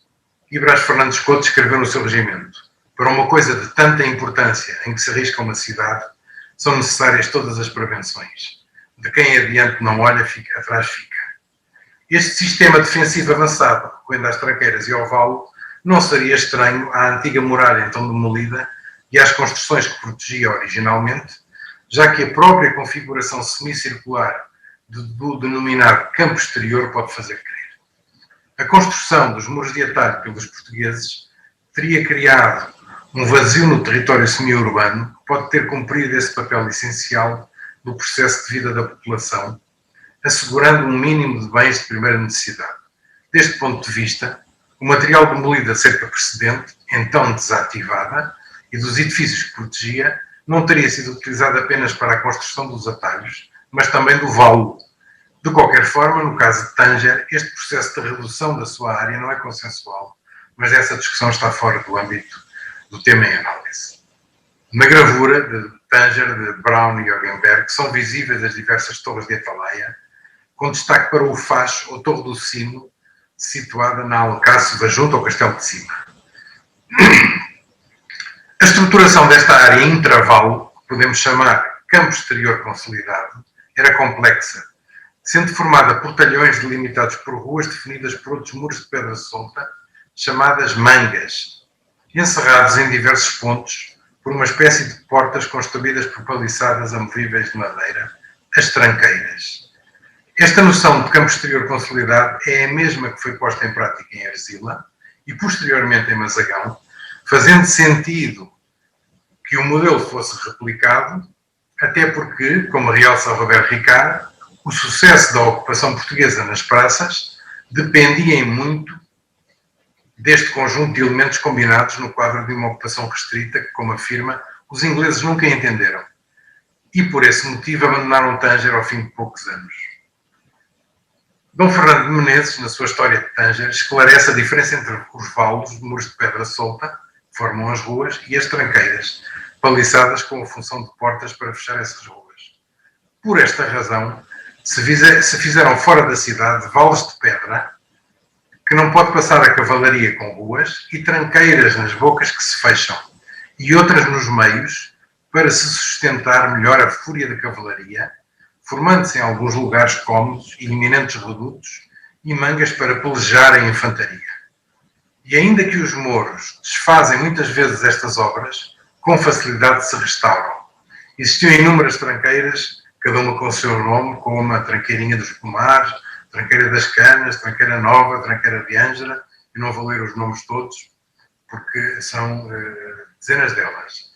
E Brás Fernandes Couto escreveu no seu regimento: para uma coisa de tanta importância em que se arrisca uma cidade, são necessárias todas as prevenções. De quem adiante não olha, atrás fica. Este sistema defensivo avançado, recorrendo às tranqueiras e ao vale, não seria estranho à antiga muralha então demolida e às construções que protegia originalmente, já que a própria configuração semicircular do denominado campo exterior pode fazer crer. A construção dos muros de atalho pelos portugueses teria criado um vazio no território semi-urbano que pode ter cumprido esse papel essencial do processo de vida da população, assegurando um mínimo de bens de primeira necessidade. Deste ponto de vista, o material demolido da cerca precedente, então desativada, e dos edifícios que protegia, não teria sido utilizado apenas para a construção dos atalhos, mas também do vale. De qualquer forma, no caso de Tanger, este processo de redução da sua área não é consensual, mas essa discussão está fora do âmbito do tema em análise. Na gravura de Tanger, de Brown e Jorgenberg, são visíveis as diversas torres de atalaia, com destaque para o Facho ou Torre do Sino, situada na Alcáceva, junto ao Castelo de Cima. A estruturação desta área intravalo, que podemos chamar campo exterior consolidado, era complexa, sendo formada por talhões delimitados por ruas definidas por outros muros de pedra solta, chamadas mangas, encerrados em diversos pontos por uma espécie de portas construídas por paliçadas amovíveis de madeira, as tranqueiras. Esta noção de campo exterior consolidado é a mesma que foi posta em prática em Arzila e posteriormente em Mazagão, fazendo sentido que o modelo fosse replicado, até porque, como realça Robert Ricard, o sucesso da ocupação portuguesa nas praças dependia em muito deste conjunto de elementos combinados no quadro de uma ocupação restrita que, como afirma, os ingleses nunca entenderam e, por esse motivo, abandonaram Tânger ao fim de poucos anos. Dom Fernando de Menezes, na sua História de Tânger, esclarece a diferença entre os valos de muros de pedra solta, que formam as ruas, e as tranqueiras, paliçadas com a função de portas para fechar essas ruas. Por esta razão, se fizeram fora da cidade valos de pedra, que não pode passar a cavalaria com ruas, e tranqueiras nas bocas que se fecham, e outras nos meios, para se sustentar melhor a fúria da cavalaria, formando-se em alguns lugares cômodos e eminentes redutos e mangas para pelejar a infantaria. E ainda que os mouros desfazem muitas vezes estas obras, com facilidade se restauram. Existiam inúmeras tranqueiras, cada uma com o seu nome, como a Tranqueirinha dos Pomares, Tranqueira das Canas, Tranqueira Nova, Tranqueira de Ângela. Eu não vou ler os nomes todos, porque são dezenas delas.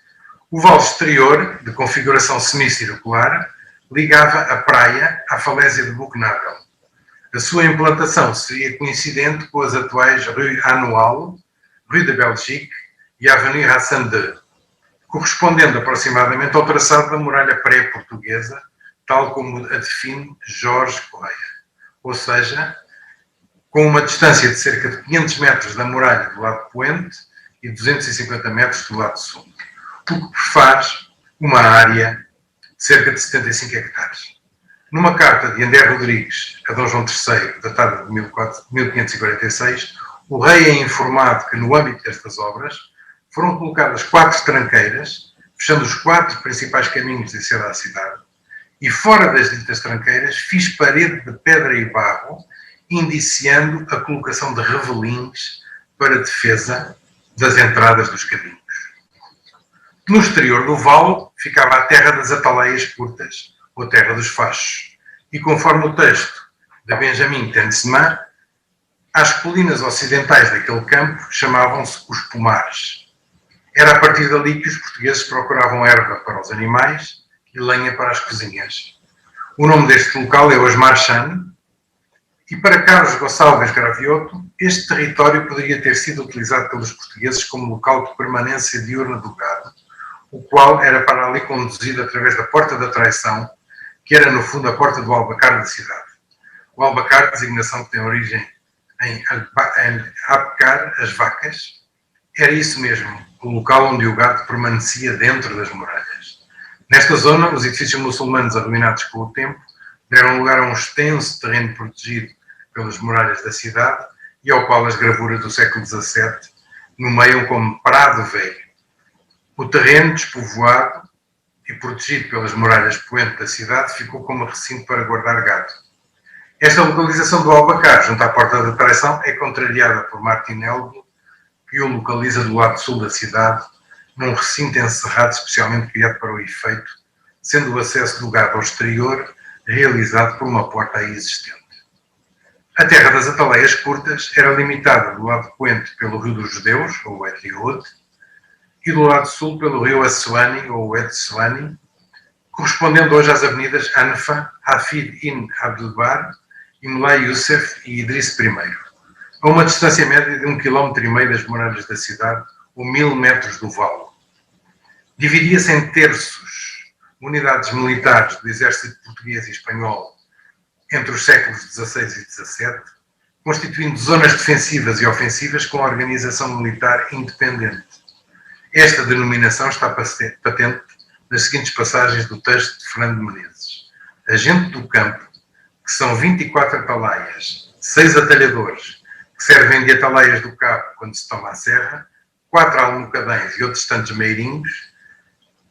O vale exterior, de configuração semicircular, ligava a praia à falésia de Bouquenável. A sua implantação seria coincidente com as atuais Rue Annual, Rue de Belgique e Avenue Hassan II, correspondendo aproximadamente ao traçado da muralha pré-portuguesa, tal como a define Jorge Correia. Ou seja, com uma distância de cerca de 500 metros da muralha do lado poente e 250 metros do lado sul, o que faz uma área de cerca de 75 hectares. Numa carta de André Rodrigues a Dom João III, datada de 1546, o rei é informado que, no âmbito destas obras, foram colocadas 4 tranqueiras, fechando os 4 principais caminhos de acesso à cidade, e fora das ditas tranqueiras fiz parede de pedra e barro, indiciando a colocação de revelins para defesa das entradas dos caminhos. No exterior do vale ficava a terra das ataleias curtas, ou terra dos fachos, e conforme o texto de Benjamin Tenseman, as colinas ocidentais daquele campo chamavam-se os Pomares. Era a partir dali que os portugueses procuravam erva para os animais e lenha para as cozinhas. O nome deste local é hoje Marchand, e para Carlos Gonçalves Gravioto, este território poderia ter sido utilizado pelos portugueses como local de permanência diurna do gado, o qual era para ali conduzido através da Porta da Traição, que era no fundo a porta do albacar da cidade. O albacar, designação que tem origem em abcar, as vacas, era isso mesmo, o local onde o gado permanecia dentro das muralhas. Nesta zona, os edifícios muçulmanos arruinados com o tempo deram lugar a um extenso terreno protegido pelas muralhas da cidade e ao qual as gravuras do século XVII nomeiam como Prado Velho. O terreno, despovoado e protegido pelas muralhas poente da cidade, ficou como recinto para guardar gado. Esta localização do albacar, junto à Porta da Traição, é contrariada por Martin Elgo, que o localiza do lado sul da cidade, num recinto encerrado especialmente criado para o efeito, sendo o acesso do gado ao exterior realizado por uma porta aí existente. A terra das ataleias curtas era limitada do lado poente pelo Rio dos Judeus, ou Etriode, e do lado sul pelo rio Assuani, ou Etsuani, correspondendo hoje às avenidas Anfa, Hafid ibn Abdelbar, e Mulay Youssef e Idriss I, a uma distância média de 1,5 km das muralhas da cidade, ou 1000 metros do vale. Dividia-se em terços, unidades militares do exército português e espanhol entre os séculos XVI e XVII, constituindo zonas defensivas e ofensivas com organização militar independente. Esta denominação está patente nas seguintes passagens do texto de Fernando de Menezes. Agente do campo, que são 24 atalaias, 6 atalhadores, que servem de ataleias do cabo quando se toma a serra, 4 almocadães e outros tantos meirinhos,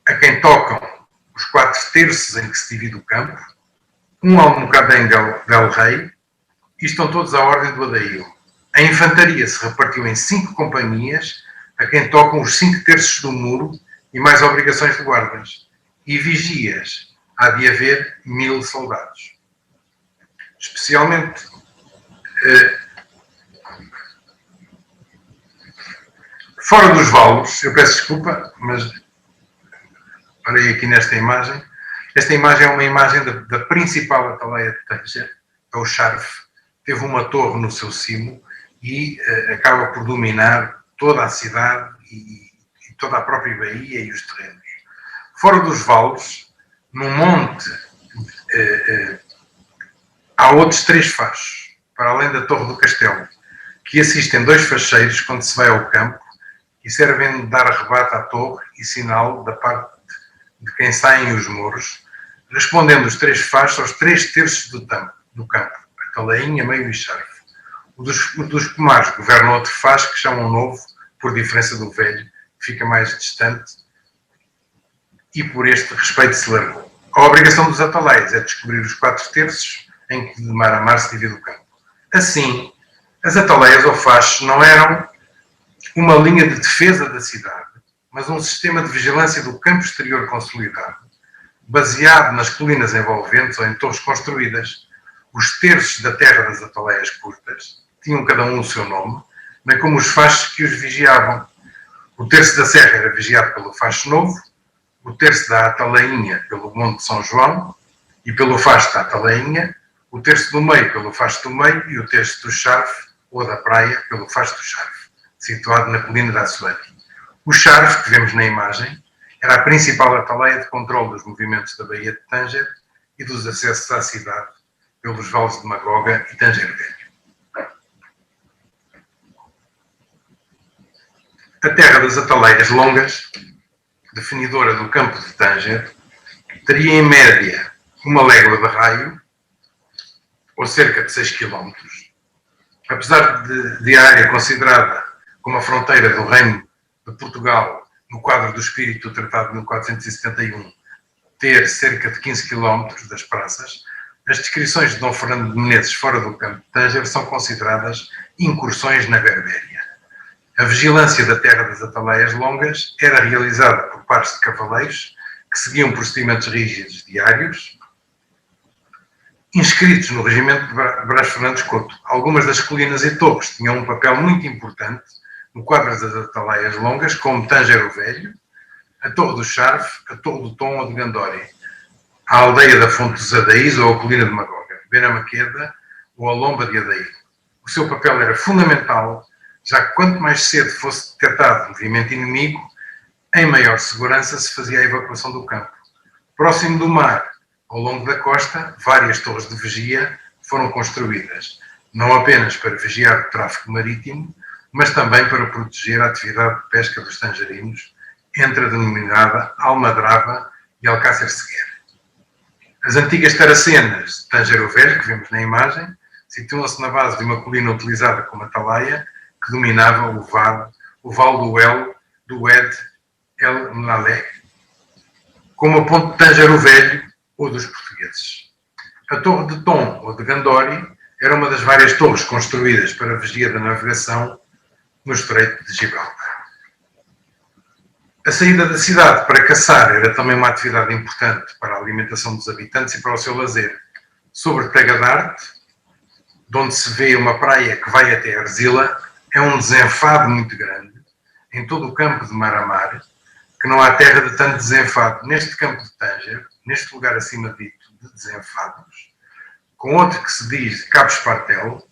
a quem tocam os 4 terços em que se divide o campo, um Almocadem del Rei, e estão todos à ordem do adail. A infantaria se repartiu em 5 companhias, a quem tocam os 5 terços do muro e mais obrigações de guardas. E vigias, há de haver 1000 soldados. Especialmente fora dos valos, eu peço desculpa, mas parei aqui nesta imagem. Esta imagem é uma imagem da principal ataleia de Tanger, é o Charf. Teve uma torre no seu cimo e acaba por dominar toda a cidade e toda a própria baía e os terrenos. Fora dos vales, no monte, há outros 3 fachos, para além da torre do castelo, que assistem 2 facheiros quando se vai ao campo e servem de dar rebate à torre e sinal da parte de quem saem os muros, respondendo os 3 fachos aos 3 terços do campo, a taleinha, meio e charfe. O dos pomares governa outro facho que chamam novo, por diferença do velho, que fica mais distante, e por este respeito se largou. A obrigação dos ataleias é descobrir os 4 terços em que de mar a mar se divide o campo. Assim, as ataleias ou fachos não eram uma linha de defesa da cidade, mas um sistema de vigilância do campo exterior consolidado, baseado nas colinas envolventes ou em torres construídas. Os terços da terra das ataleias curtas tinham cada um o seu nome, bem como os fachos que os vigiavam. O terço da serra era vigiado pelo facho novo, o terço da ataleinha pelo Monte de São João e pelo facho da ataleinha, o terço do meio pelo facho do meio e o terço do charfe ou da praia pelo facho do charfe, situado na colina da Assuante. O charfe, que vemos na imagem, era a principal ataleia de controle dos movimentos da Baía de Tanger e dos acessos à cidade pelos vales de Magoga e Tanger Velho. A terra das ataleias longas, definidora do campo de Tanger, teria em média 1 légua de raio, ou cerca de 6 km. Apesar de a área considerada como a fronteira do Reino de Portugal, no quadro do espírito do Tratado de 1471, ter cerca de 15 km das praças, as descrições de Dom Fernando de Menezes fora do campo de Tanger são consideradas incursões na Berbéria. A vigilância da terra das ataleias longas era realizada por pares de cavaleiros que seguiam procedimentos rígidos diários, inscritos no regimento de Brás Fernandes Couto. Algumas das colinas e torres tinham um papel muito importante no quadro das ataleias longas, como Tanger o Velho, a Torre do Charfe, a Torre do Tom ou de Gandori, a aldeia da Fonte dos Adaís ou a colina de Magoga, Benamaqueda ou a Lomba de Adaí. O seu papel era fundamental, já que quanto mais cedo fosse detectado movimento inimigo, em maior segurança se fazia a evacuação do campo. Próximo do mar, ao longo da costa, várias torres de vigia foram construídas, não apenas para vigiar o tráfego marítimo, mas também para proteger a atividade de pesca dos tangerinos entre a denominada Almadrava e Alcácer Seguer. As antigas taracenas de Tanger o Velho, que vemos na imagem, situam-se na base de uma colina utilizada como atalaia, que dominava o vale do Ed El Mlalé, como a ponte de Tanger o Velho ou dos portugueses. A Torre de Tom ou de Gandori era uma das várias torres construídas para a vigia da navegação no Estreito de Gibraltar. A saída da cidade para caçar era também uma atividade importante para a alimentação dos habitantes e para o seu lazer. Sobre Tagadarte, de onde se vê uma praia que vai até Arzila, é um desenfado muito grande, em todo o campo de mar a mar, que não há terra de tanto desenfado. Neste campo de Tanger, neste lugar acima dito de desenfados, com outro que se diz Cabo Espartel,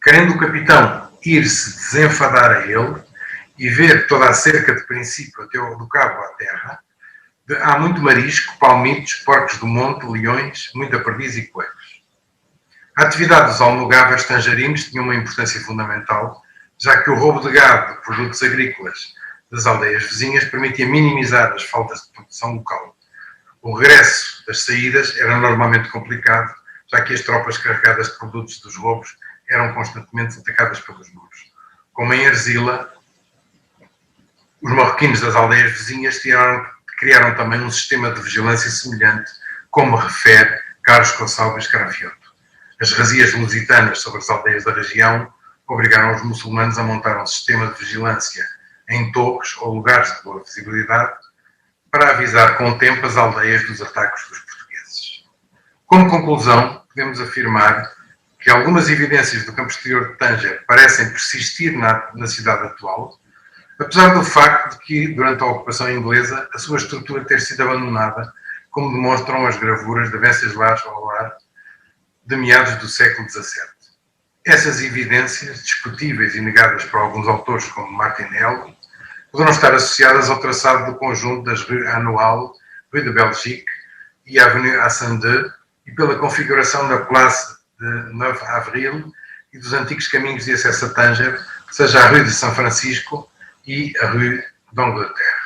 querendo o capitão ir-se desenfadar a ele e ver toda a cerca de princípio até do cabo à terra, há muito marisco, palmitos, porcos do monte, leões, muita perdiz e coelhos. A atividade dos almogáveis tangerinos tinha uma importância fundamental, já que o roubo de gado de produtos agrícolas das aldeias vizinhas permitia minimizar as faltas de produção local. O regresso das saídas era normalmente complicado, já que as tropas carregadas de produtos dos roubos eram constantemente atacadas pelos muros. Como em Arzila, os marroquinos das aldeias vizinhas criaram também um sistema de vigilância semelhante, como refere Carlos Gonçalves Escarafioto. As razias lusitanas sobre as aldeias da região obrigaram os muçulmanos a montar um sistema de vigilância em torres ou lugares de boa visibilidade para avisar com o tempo as aldeias dos ataques dos portugueses. Como conclusão, podemos afirmar que algumas evidências do campo exterior de Tânger parecem persistir na cidade atual, apesar do facto de que, durante a ocupação inglesa, a sua estrutura ter sido abandonada, como demonstram as gravuras de Venceslas Olar de meados do século XVII. Essas evidências, discutíveis e negadas por alguns autores como Martinelli, poderão estar associadas ao traçado do conjunto das Rue Annual, Rue de Belgique e Avenue Ascendeux e pela configuração da Place de 9 Avril e dos antigos caminhos de acesso a Tânger, seja a Rue de São Francisco e a Rue d'Angleterre.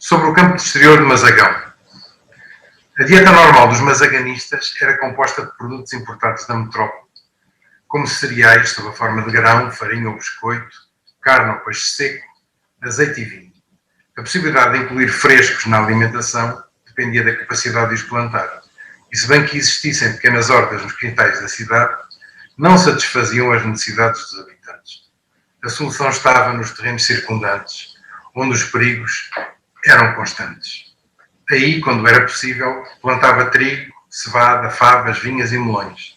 Sobre o campo exterior de Mazagão. A dieta normal dos mazaganistas era composta de produtos importados da metrópole, como cereais sob a forma de grão, farinha ou biscoito, carne ou peixe seco, azeite e vinho. A possibilidade de incluir frescos na alimentação dependia da capacidade de os plantar. E se bem que existissem pequenas hortas nos quintais da cidade, não satisfaziam as necessidades dos habitantes. A solução estava nos terrenos circundantes, onde os perigos eram constantes. Aí, quando era possível, plantava trigo, cevada, favas, vinhas e melões.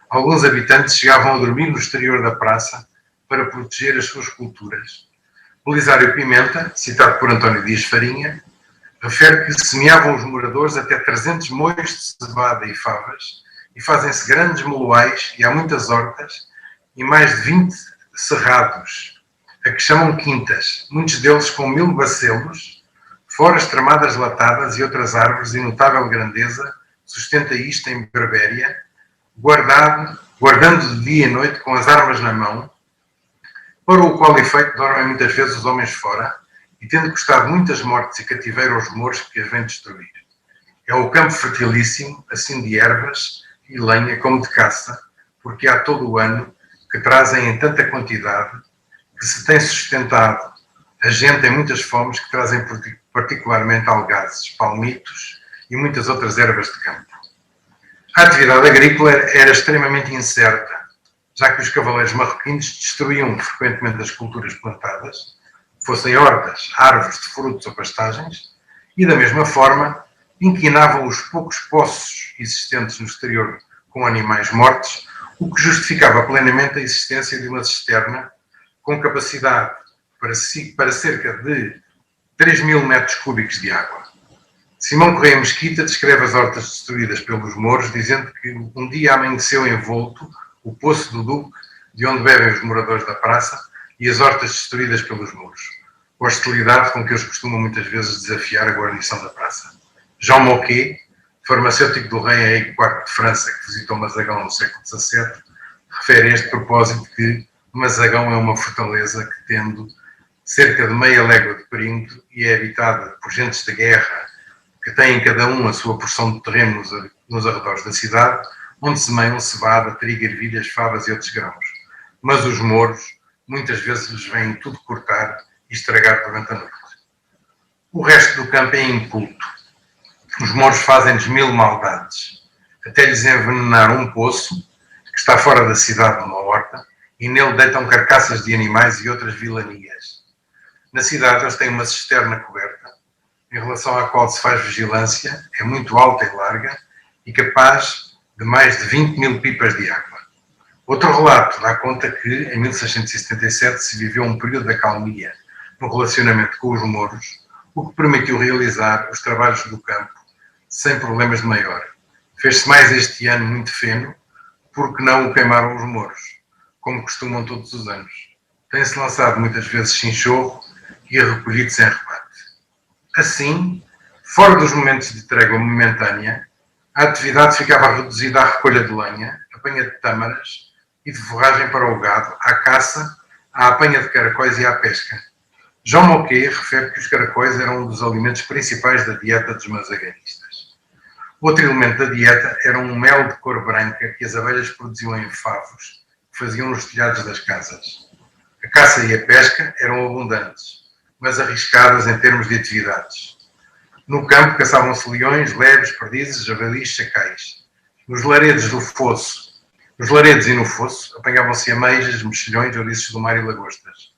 Alguns habitantes chegavam a dormir no exterior da praça para proteger as suas culturas. Belisário Pimenta, citado por António Dias Farinha, refere que semeavam os moradores até 300 moios de cevada e favas e fazem-se grandes moloais e há muitas hortas e mais de 20 cerrados, a que chamam quintas, muitos deles com 1000 bacelos, fora as tramadas latadas e outras árvores de notável grandeza, sustenta isto em Berbéria, guardando de dia e noite com as armas na mão, para o qual efeito dormem muitas vezes os homens fora, e tendo custado muitas mortes e cativeiro aos mouros que as vêm destruir. É o campo fertilíssimo, assim de ervas e lenha como de caça, porque há todo o ano que trazem em tanta quantidade que se tem sustentado a gente em muitas fomes que trazem particularmente algazes, palmitos e muitas outras ervas de campo. A atividade agrícola era extremamente incerta, já que os cavaleiros marroquinos destruíam frequentemente as culturas plantadas, fossem hortas, árvores de frutos ou pastagens, e da mesma forma inquinavam os poucos poços existentes no exterior com animais mortos, o que justificava plenamente a existência de uma cisterna com capacidade para cerca de 3.000 metros cúbicos de água. Simão Correia Mesquita descreve as hortas destruídas pelos mouros, dizendo que um dia amanheceu envolto o Poço do Duque, de onde bebem os moradores da praça, e as hortas destruídas pelos mouros. Hostilidade com que eles costumam muitas vezes desafiar a guarnição da praça. Jean Moquet, farmacêutico do rei Henrique IV de França, que visitou Mazagão no século XVII, refere a este propósito que Mazagão é uma fortaleza que, tendo cerca de meia légua de perímetro e é habitada por gentes de guerra que têm cada um a sua porção de terreno nos arredores da cidade, onde semeiam cevada, trigo, ervilhas, favas e outros grãos. Mas os mouros muitas vezes lhes vêm tudo cortar e estragar durante a noite. O resto do campo é inculto. Os mouros fazem-lhes 1000 maldades, até lhes envenenar um poço, que está fora da cidade numa horta, e nele deitam carcaças de animais e outras vilanias. Na cidade eles têm uma cisterna coberta, em relação à qual se faz vigilância, é muito alta e larga, e capaz de mais de 20.000 pipas de água. Outro relato dá conta que, em 1677, se viveu um período de acalmia no relacionamento com os mouros, o que permitiu realizar os trabalhos do campo sem problemas de maior. Fez-se mais este ano muito feno, porque não o queimaram os mouros, como costumam todos os anos. Tem-se lançado muitas vezes chinchorro e recolhido sem rebate. Assim, fora dos momentos de trégua momentânea, a atividade ficava reduzida à recolha de lenha, apanha de tâmaras e de forragem para o gado, à caça, à apanha de caracóis e à pesca. Jean Moquet refere que os caracóis eram um dos alimentos principais da dieta dos mazaganistas. Outro elemento da dieta era um mel de cor branca que as abelhas produziam em favos, que faziam nos telhados das casas. A caça e a pesca eram abundantes, mas arriscadas em termos de atividades. No campo caçavam-se leões, lebres, perdizes, javalis, chacais. Nos laredos e no fosso apanhavam-se ameijas, mexilhões, ouriços do mar e lagostas.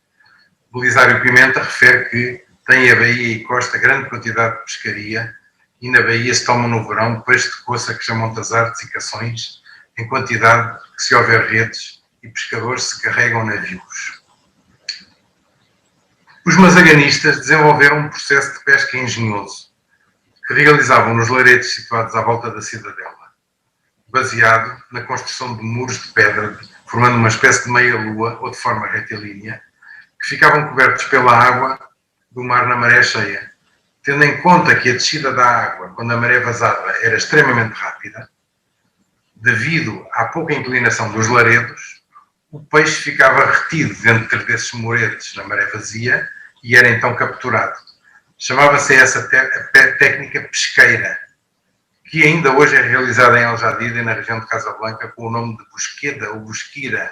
Belisário Pimenta refere que tem a baía e costa grande quantidade de pescaria e na baía se tomam no verão peixe de coça que chamam tazartes e cações em quantidade que, se houver redes e pescadores, se carregam navios. Os mazaganistas desenvolveram um processo de pesca engenhoso que realizavam nos laredos situados à volta da cidadela, baseado na construção de muros de pedra, formando uma espécie de meia-lua ou de forma retilínea, que ficavam cobertos pela água do mar na maré cheia. Tendo em conta que a descida da água, quando a maré vazava, era extremamente rápida, devido à pouca inclinação dos laredos, o peixe ficava retido dentro desses muretes na maré vazia e era então capturado. Chamava-se essa técnica pesqueira, que ainda hoje é realizada em Aljadida e na região de Casablanca com o nome de busqueda ou busquira,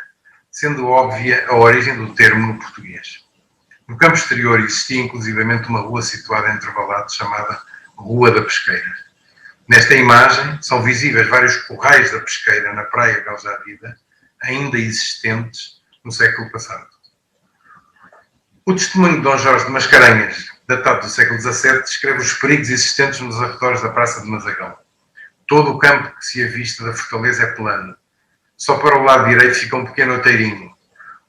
sendo óbvia a origem do termo no português. No campo exterior existia inclusivamente uma rua situada entre valados chamada Rua da Pesqueira. Nesta imagem são visíveis vários currais da pesqueira na praia de Aljadida, ainda existentes no século passado. O testemunho de Dom Jorge de Mascarenhas, datado do século XVII, descreve os perigos existentes nos arredores da Praça de Mazagão. Todo o campo que se avista da fortaleza é plano. Só para o lado direito fica um pequeno outeirinho.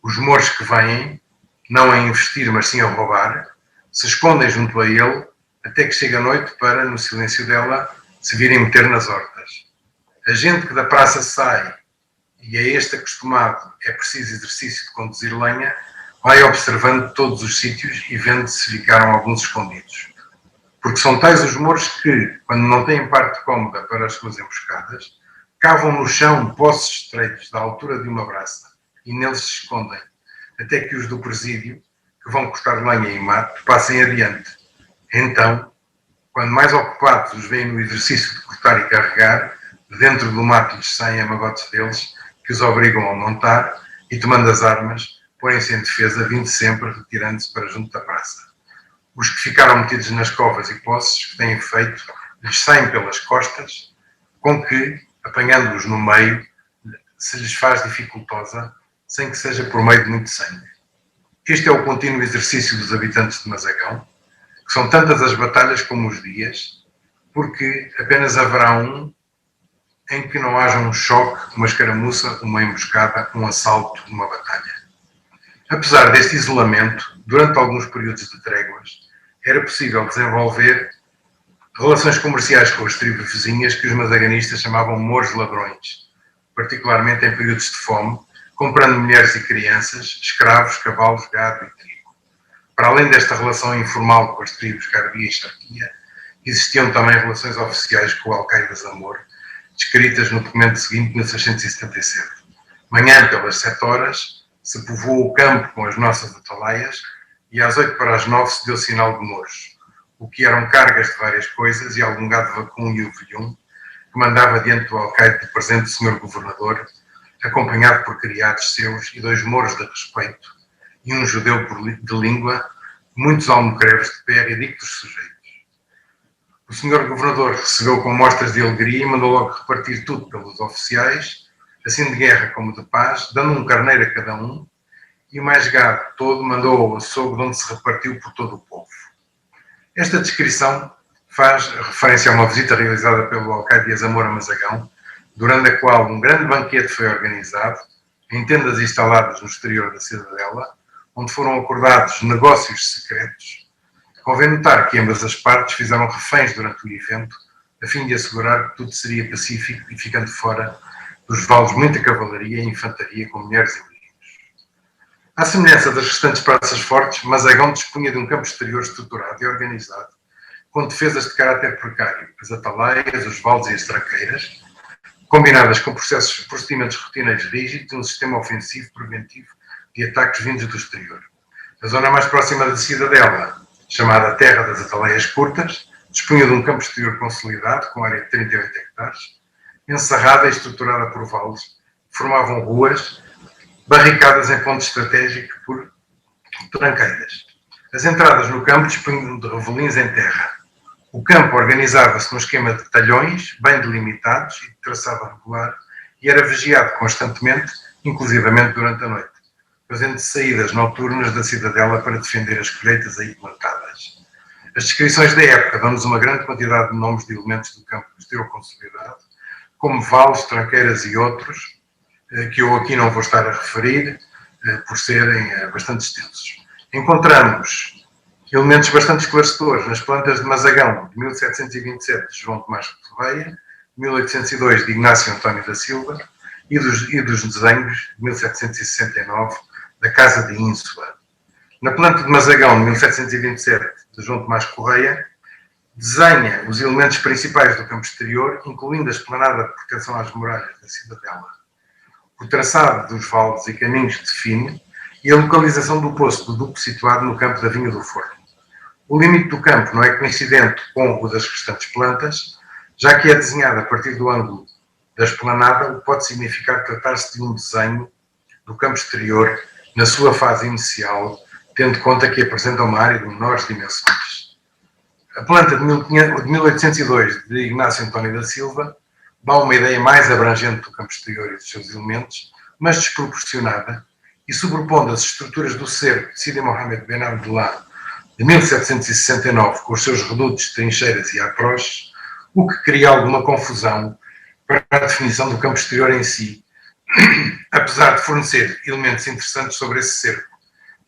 Os mouros que vêm, não a investir, mas sim a roubar, se escondem junto a ele, até que chega a noite para, no silêncio dela, se virem meter nas hortas. A gente que da praça sai, e a este acostumado é preciso exercício de conduzir lenha, vai observando todos os sítios e vendo se ficaram alguns escondidos. Porque são tais os mouros que, quando não têm parte cómoda para as suas emboscadas, cavam no chão poços estreitos da altura de uma braça e neles se escondem, até que os do presídio, que vão cortar lenha e mato, passem adiante. Então, quando mais ocupados os veem no exercício de cortar e carregar, dentro do mato lhes saem a magotes deles, que os obrigam a montar e, tomando as armas, põem-se em defesa, vindo sempre, retirando-se para junto da praça. Os que ficaram metidos nas covas e poços que têm feito, lhes saem pelas costas, com que, apanhando-os no meio, se lhes faz dificultosa, sem que seja por meio de muito sangue. Este é o contínuo exercício dos habitantes de Mazagão, que são tantas as batalhas como os dias, porque apenas haverá um em que não haja um choque, uma escaramuça, uma emboscada, um assalto, uma batalha. Apesar deste isolamento, durante alguns períodos de tréguas, era possível desenvolver relações comerciais com as tribos vizinhas que os mazaganistas chamavam mouros ladrões, particularmente em períodos de fome, comprando mulheres e crianças, escravos, cavalos, gado e trigo. Para além desta relação informal com as tribos Garbia e Charquia, existiam também relações oficiais com o alcaide de Zamor, descritas no documento seguinte, 1677. Manhã, pelas 7 horas, se povoou o campo com as nossas atalaias e às 8 para as 9 se deu sinal de mouros, o que eram cargas de várias coisas e algum gado vacum e ovelhum, que mandava diante do alcaide do presente senhor governador, acompanhado por criados seus e 2 mouros de respeito e um judeu de língua, muitos almocreves de pé e dictos sujeitos. O senhor governador recebeu com mostras de alegria e mandou logo repartir tudo pelos oficiais, assim de guerra como de paz, dando um carneiro a cada um, e o mais gado todo mandou ao açougue, onde se repartiu por todo o povo. Esta descrição faz referência a uma visita realizada pelo alcaide de Zamora Mazagão, durante a qual um grande banquete foi organizado, em tendas instaladas no exterior da cidadela, onde foram acordados negócios secretos. Convém notar que ambas as partes fizeram reféns durante o evento, a fim de assegurar que tudo seria pacífico e ficando fora dos valos muita cavalaria e infantaria com mulheres e meninos. À semelhança das restantes praças fortes, Mazagão dispunha de um campo exterior estruturado e organizado, com defesas de caráter precário, as atalaias, os vales e as traqueiras, combinadas com procedimentos rotineiros rígidos e um sistema ofensivo preventivo de ataques vindos do exterior. A zona mais próxima da cidadela, chamada Terra das Atalaias Curtas, dispunha de um campo exterior consolidado, com área de 38 hectares, encerrada e estruturada por vales, que formavam ruas, barricadas em ponto estratégico por tranqueiras. As entradas no campo dispunham de revelins em terra. O campo organizava-se num esquema de talhões, bem delimitados e de traçado regular, e era vigiado constantemente, inclusivamente durante a noite, fazendo saídas noturnas da cidadela para defender as colheitas aí plantadas. As descrições da época dão-nos uma grande quantidade de nomes de elementos do campo exterior consolidado, como vales, tranqueiras e outros, que eu aqui não vou estar a referir, por serem bastante extensos. Encontramos elementos bastante esclarecedores nas plantas de Mazagão, de 1727, de João Tomás Correia, 1802, de Ignácio António da Silva, e dos desenhos de 1769, da Casa de Ínsula. Na planta de Mazagão, de 1727, de João Tomás Correia, desenha os elementos principais do campo exterior, incluindo a esplanada de proteção às muralhas da cidadela. O traçado dos vales e caminhos define e a localização do poço do Duque situado no campo da Vinha do Forno. O limite do campo não é coincidente com o das restantes plantas, já que é desenhado a partir do ângulo da esplanada, o que pode significar tratar-se de um desenho do campo exterior na sua fase inicial, tendo conta que apresenta uma área de menores dimensões. A planta de 1802, de Ignácio António da Silva, dá uma ideia mais abrangente do campo exterior e dos seus elementos, mas desproporcionada, e sobrepondo as estruturas do cerco de Sidi Mohamed Ben Abdullah, de 1769, com os seus redutos, trincheiras e aproches, o que cria alguma confusão para a definição do campo exterior em si, apesar de fornecer elementos interessantes sobre esse cerco.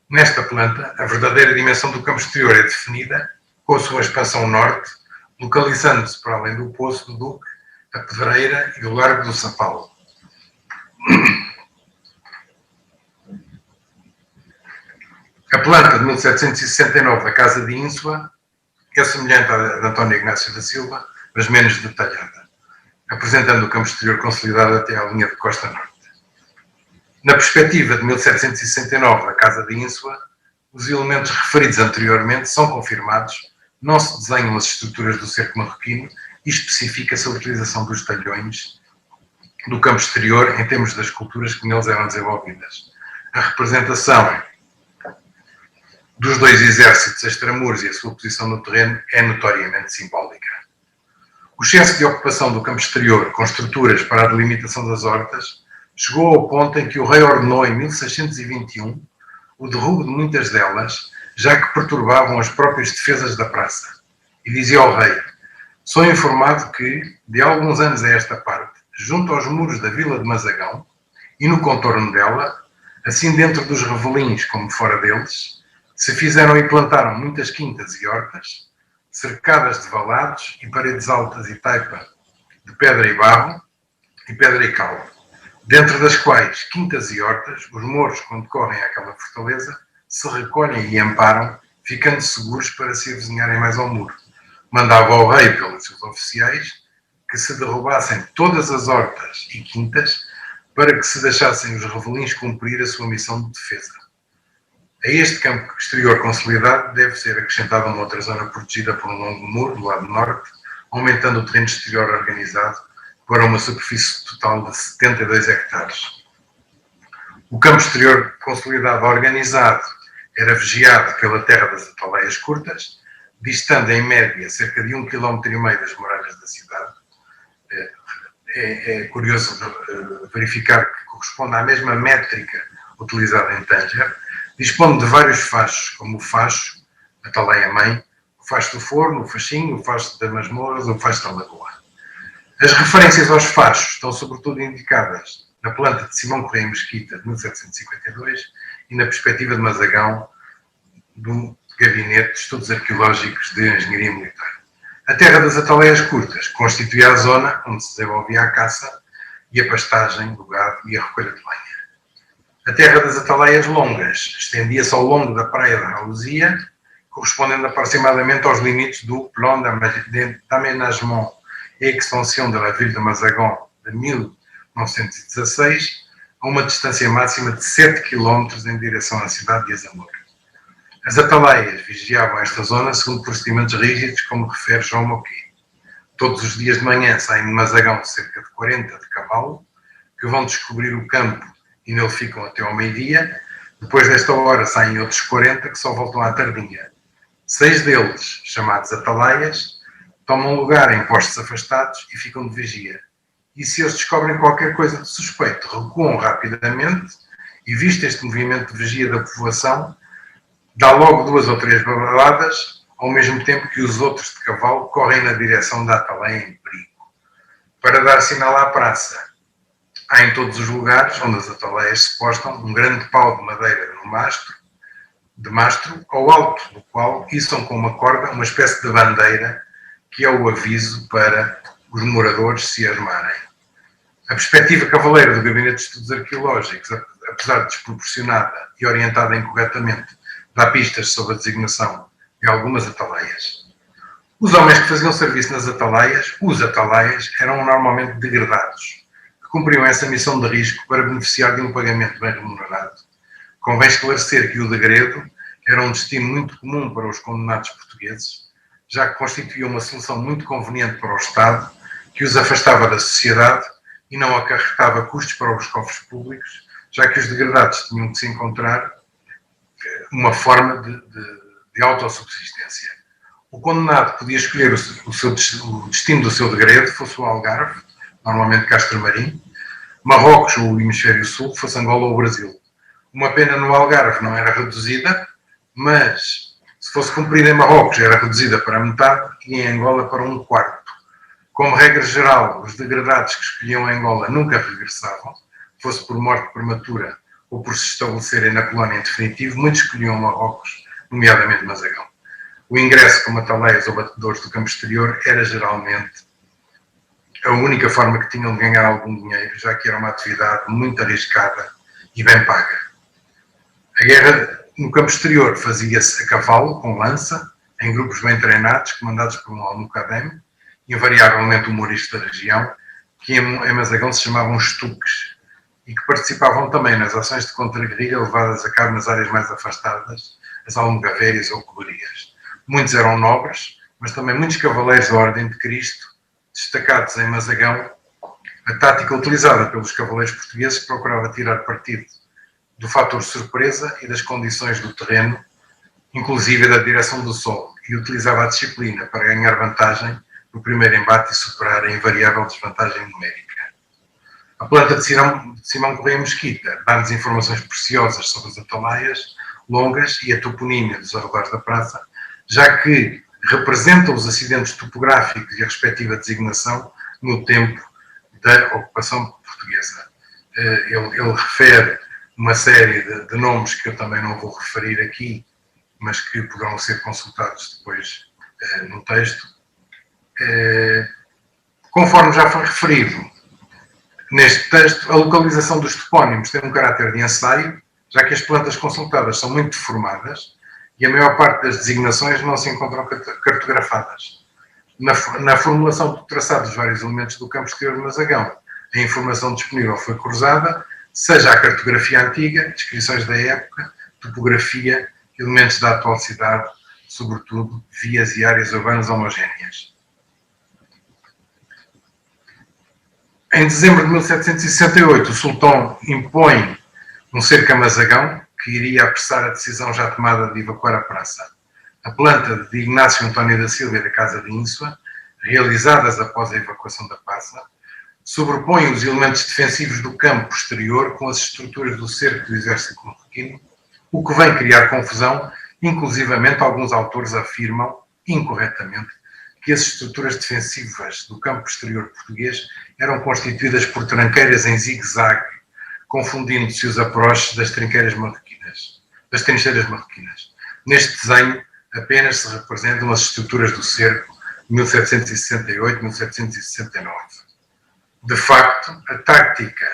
Nesta planta, a verdadeira dimensão do campo exterior é definida com a sua expansão norte, localizando-se para além do Poço do Duque, a Pedreira e o Largo do Sapalo. A planta de 1769 da Casa de Ínsula é semelhante à de António Ignácio da Silva, mas menos detalhada, apresentando o campo exterior consolidado até à linha de costa norte. Na perspectiva de 1769 da Casa de Ínsula, os elementos referidos anteriormente são confirmados, não se desenham as estruturas do cerco marroquino e especifica-se a utilização dos talhões do campo exterior em termos das culturas que neles eram desenvolvidas. A representação dos dois exércitos extramuros e a sua posição no terreno é notoriamente simbólica. O excesso de ocupação do campo exterior com estruturas para a delimitação das hortas chegou ao ponto em que o rei ordenou, em 1621, o derrubo de muitas delas, já que perturbavam as próprias defesas da praça. E dizia ao rei: sou informado que, de alguns anos a esta parte, junto aos muros da vila de Mazagão, e no contorno dela, assim dentro dos revelins como fora deles, se fizeram e plantaram muitas quintas e hortas, cercadas de valados e paredes altas e taipa de pedra e barro e pedra e cal, dentro das quais, quintas e hortas, os mouros, quando correm àquela fortaleza, se recolhem e amparam, ficando seguros para se avizinharem mais ao muro. Mandava ao rei, pelos seus oficiais, que se derrubassem todas as hortas e quintas para que se deixassem os revelins cumprir a sua missão de defesa. A este campo exterior consolidado deve ser acrescentada uma outra zona protegida por um longo muro do lado norte, aumentando o terreno exterior organizado para uma superfície total de 72 hectares. O campo exterior consolidado organizado era vigiado pela terra das ataleias curtas, distando em média cerca de 1,5 km das muralhas da cidade. É curioso verificar que corresponde à mesma métrica utilizada em Tanger. Dispõe de vários fachos, como o facho, a ataleia-mãe, o facho do forno, o fachinho, o facho das masmorras, o facho da lagoa. As referências aos fachos estão sobretudo indicadas na planta de Simão Correia Mesquita, de 1752, e na perspectiva de Mazagão, do Gabinete de Estudos Arqueológicos de Engenharia Militar. A terra das ataleias curtas constituía a zona onde se desenvolvia a caça e a pastagem do gado e a recolha de lenha. A terra das ataleias longas estendia-se ao longo da praia da Rauzia, correspondendo aproximadamente aos limites do Plan d'aménagement et extension de la ville de Mazagão de 1916, a uma distância máxima de 7 km em direção à cidade de Azamor. As ataleias vigiavam esta zona segundo procedimentos rígidos, como refere João Moquet. Todos os dias de manhã saem de Mazagão cerca de 40 de cavalo, que vão descobrir o campo e nele ficam até ao meio-dia. Depois desta hora saem outros 40 que só voltam à tardinha. 6 deles, chamados ataleias, tomam lugar em postos afastados e ficam de vigia. E se eles descobrem qualquer coisa de suspeito, recuam rapidamente e, visto este movimento de vigia da povoação, dá logo 2 ou 3 baladas, ao mesmo tempo que os outros de cavalo correm na direção da ataleia em perigo. Para dar sinal à praça, há em todos os lugares onde as ataleias se postam um grande pau de madeira de mastro, ao alto do qual içam com uma corda uma espécie de bandeira que é o aviso para os moradores se armarem. A perspectiva cavaleira do Gabinete de Estudos Arqueológicos, apesar de desproporcionada e orientada incorretamente, dá pistas sobre a designação de algumas ataleias. Os homens que faziam serviço nas ataleias, os atalaias, eram normalmente degradados, que cumpriam essa missão de risco para beneficiar de um pagamento bem remunerado. Convém esclarecer que o degredo era um destino muito comum para os condenados portugueses, já que constituía uma solução muito conveniente para o Estado, que os afastava da sociedade e não acarretava custos para os cofres públicos, já que os degradados tinham que se encontrar uma forma de autossubsistência. O condenado podia escolher o destino do seu degredo, fosse o Algarve, normalmente Castro Marim, Marrocos ou o Hemisfério Sul, fosse Angola ou o Brasil. Uma pena no Algarve não era reduzida, mas se fosse cumprida em Marrocos era reduzida para metade e em Angola para 1/4. Como regra geral, os degradados que escolhiam Angola nunca regressavam, fosse por morte prematura ou por se estabelecerem na colónia em definitivo, muitos escolhiam Marrocos, nomeadamente Mazagão. O ingresso como ataleias ou batedores do campo exterior era geralmente a única forma que tinham de ganhar algum dinheiro, já que era uma atividade muito arriscada e bem paga. A guerra no campo exterior fazia-se a cavalo, com lança, em grupos bem treinados, comandados por um almocadem, invariavelmente humorista da região, que em Mazagão se chamavam estuques, e que participavam também nas ações de contra-guerrilha levadas a cabo nas áreas mais afastadas, as almogavérias ou coborias. Muitos eram nobres, mas também muitos cavaleiros da Ordem de Cristo, destacados em Mazagão. A tática utilizada pelos cavaleiros portugueses procurava tirar partido do fator surpresa e das condições do terreno, inclusive da direção do sol, e utilizava a disciplina para ganhar vantagem no primeiro embate e superar a invariável desvantagem numérica. A planta de Simão Correia Mesquita dá-nos informações preciosas sobre as atalaias longas e a toponímia dos arredores da praça, já que representa os acidentes topográficos e a respectiva designação no tempo da ocupação portuguesa. Ele refere uma série de nomes que eu também não vou referir aqui, mas que poderão ser consultados depois no texto. Conforme já foi referido neste texto, a localização dos topónimos tem um caráter de ensaio, já que as plantas consultadas são muito deformadas e a maior parte das designações não se encontram cartografadas. Na formulação do traçado dos vários elementos do campo exterior de Mazagão, a informação disponível foi cruzada, seja a cartografia antiga, descrições da época, topografia, elementos da atual cidade, sobretudo vias e áreas urbanas homogéneas. Em dezembro de 1768, o sultão impõe um cerco a Mazagão, que iria apressar a decisão já tomada de evacuar a praça. A planta de Ignácio António da Silva e da Casa de Ínsua, realizadas após a evacuação da praça, sobrepõe os elementos defensivos do campo exterior com as estruturas do cerco do exército marroquino, o que vem criar confusão. Inclusivamente, alguns autores afirmam, incorretamente, que as estruturas defensivas do campo exterior português eram constituídas por tranqueiras em zigue-zague, confundindo-se os aproches das trincheiras marroquinas. Neste desenho, apenas se representam as estruturas do cerco de 1768-1769. De facto, a tática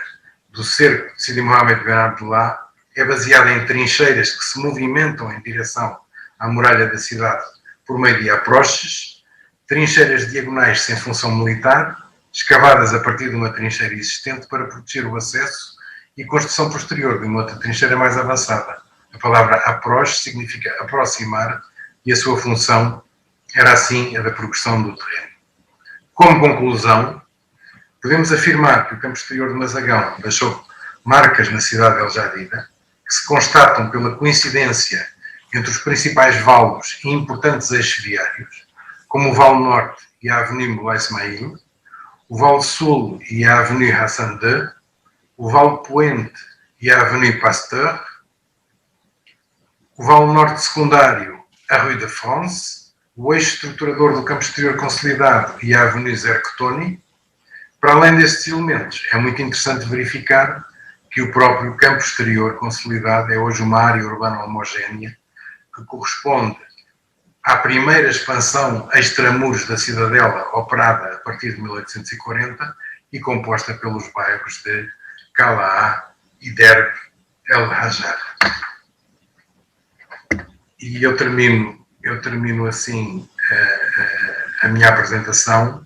do cerco de Sidi Mohamed Ben Abdullah é baseada em trincheiras que se movimentam em direção à muralha da cidade por meio de aproches, trincheiras diagonais sem função militar, escavadas a partir de uma trincheira existente para proteger o acesso, e construção posterior de uma outra trincheira mais avançada. A palavra approche significa aproximar e a sua função era assim a da progressão do terreno. Como conclusão, podemos afirmar que o campo exterior de Mazagão deixou marcas na cidade de El Jadida, que se constatam pela coincidência entre os principais valos e importantes eixos viários, como o Valo Norte e a Avenue Moulay Ismail, o Vale Sul e a Avenue Hassan II, o Vale Poente e a Avenue Pasteur, o Vale Norte Secundário, a Rue de France, o eixo estruturador do campo exterior consolidado e a Avenue Zercotoni. Para além destes elementos, é muito interessante verificar que o próprio campo exterior consolidado é hoje uma área urbana homogénea que corresponde à primeira expansão extramuros da cidadela operada a partir de 1840 e composta pelos bairros de Calaá e Derb el-Hajar. E eu termino assim a minha apresentação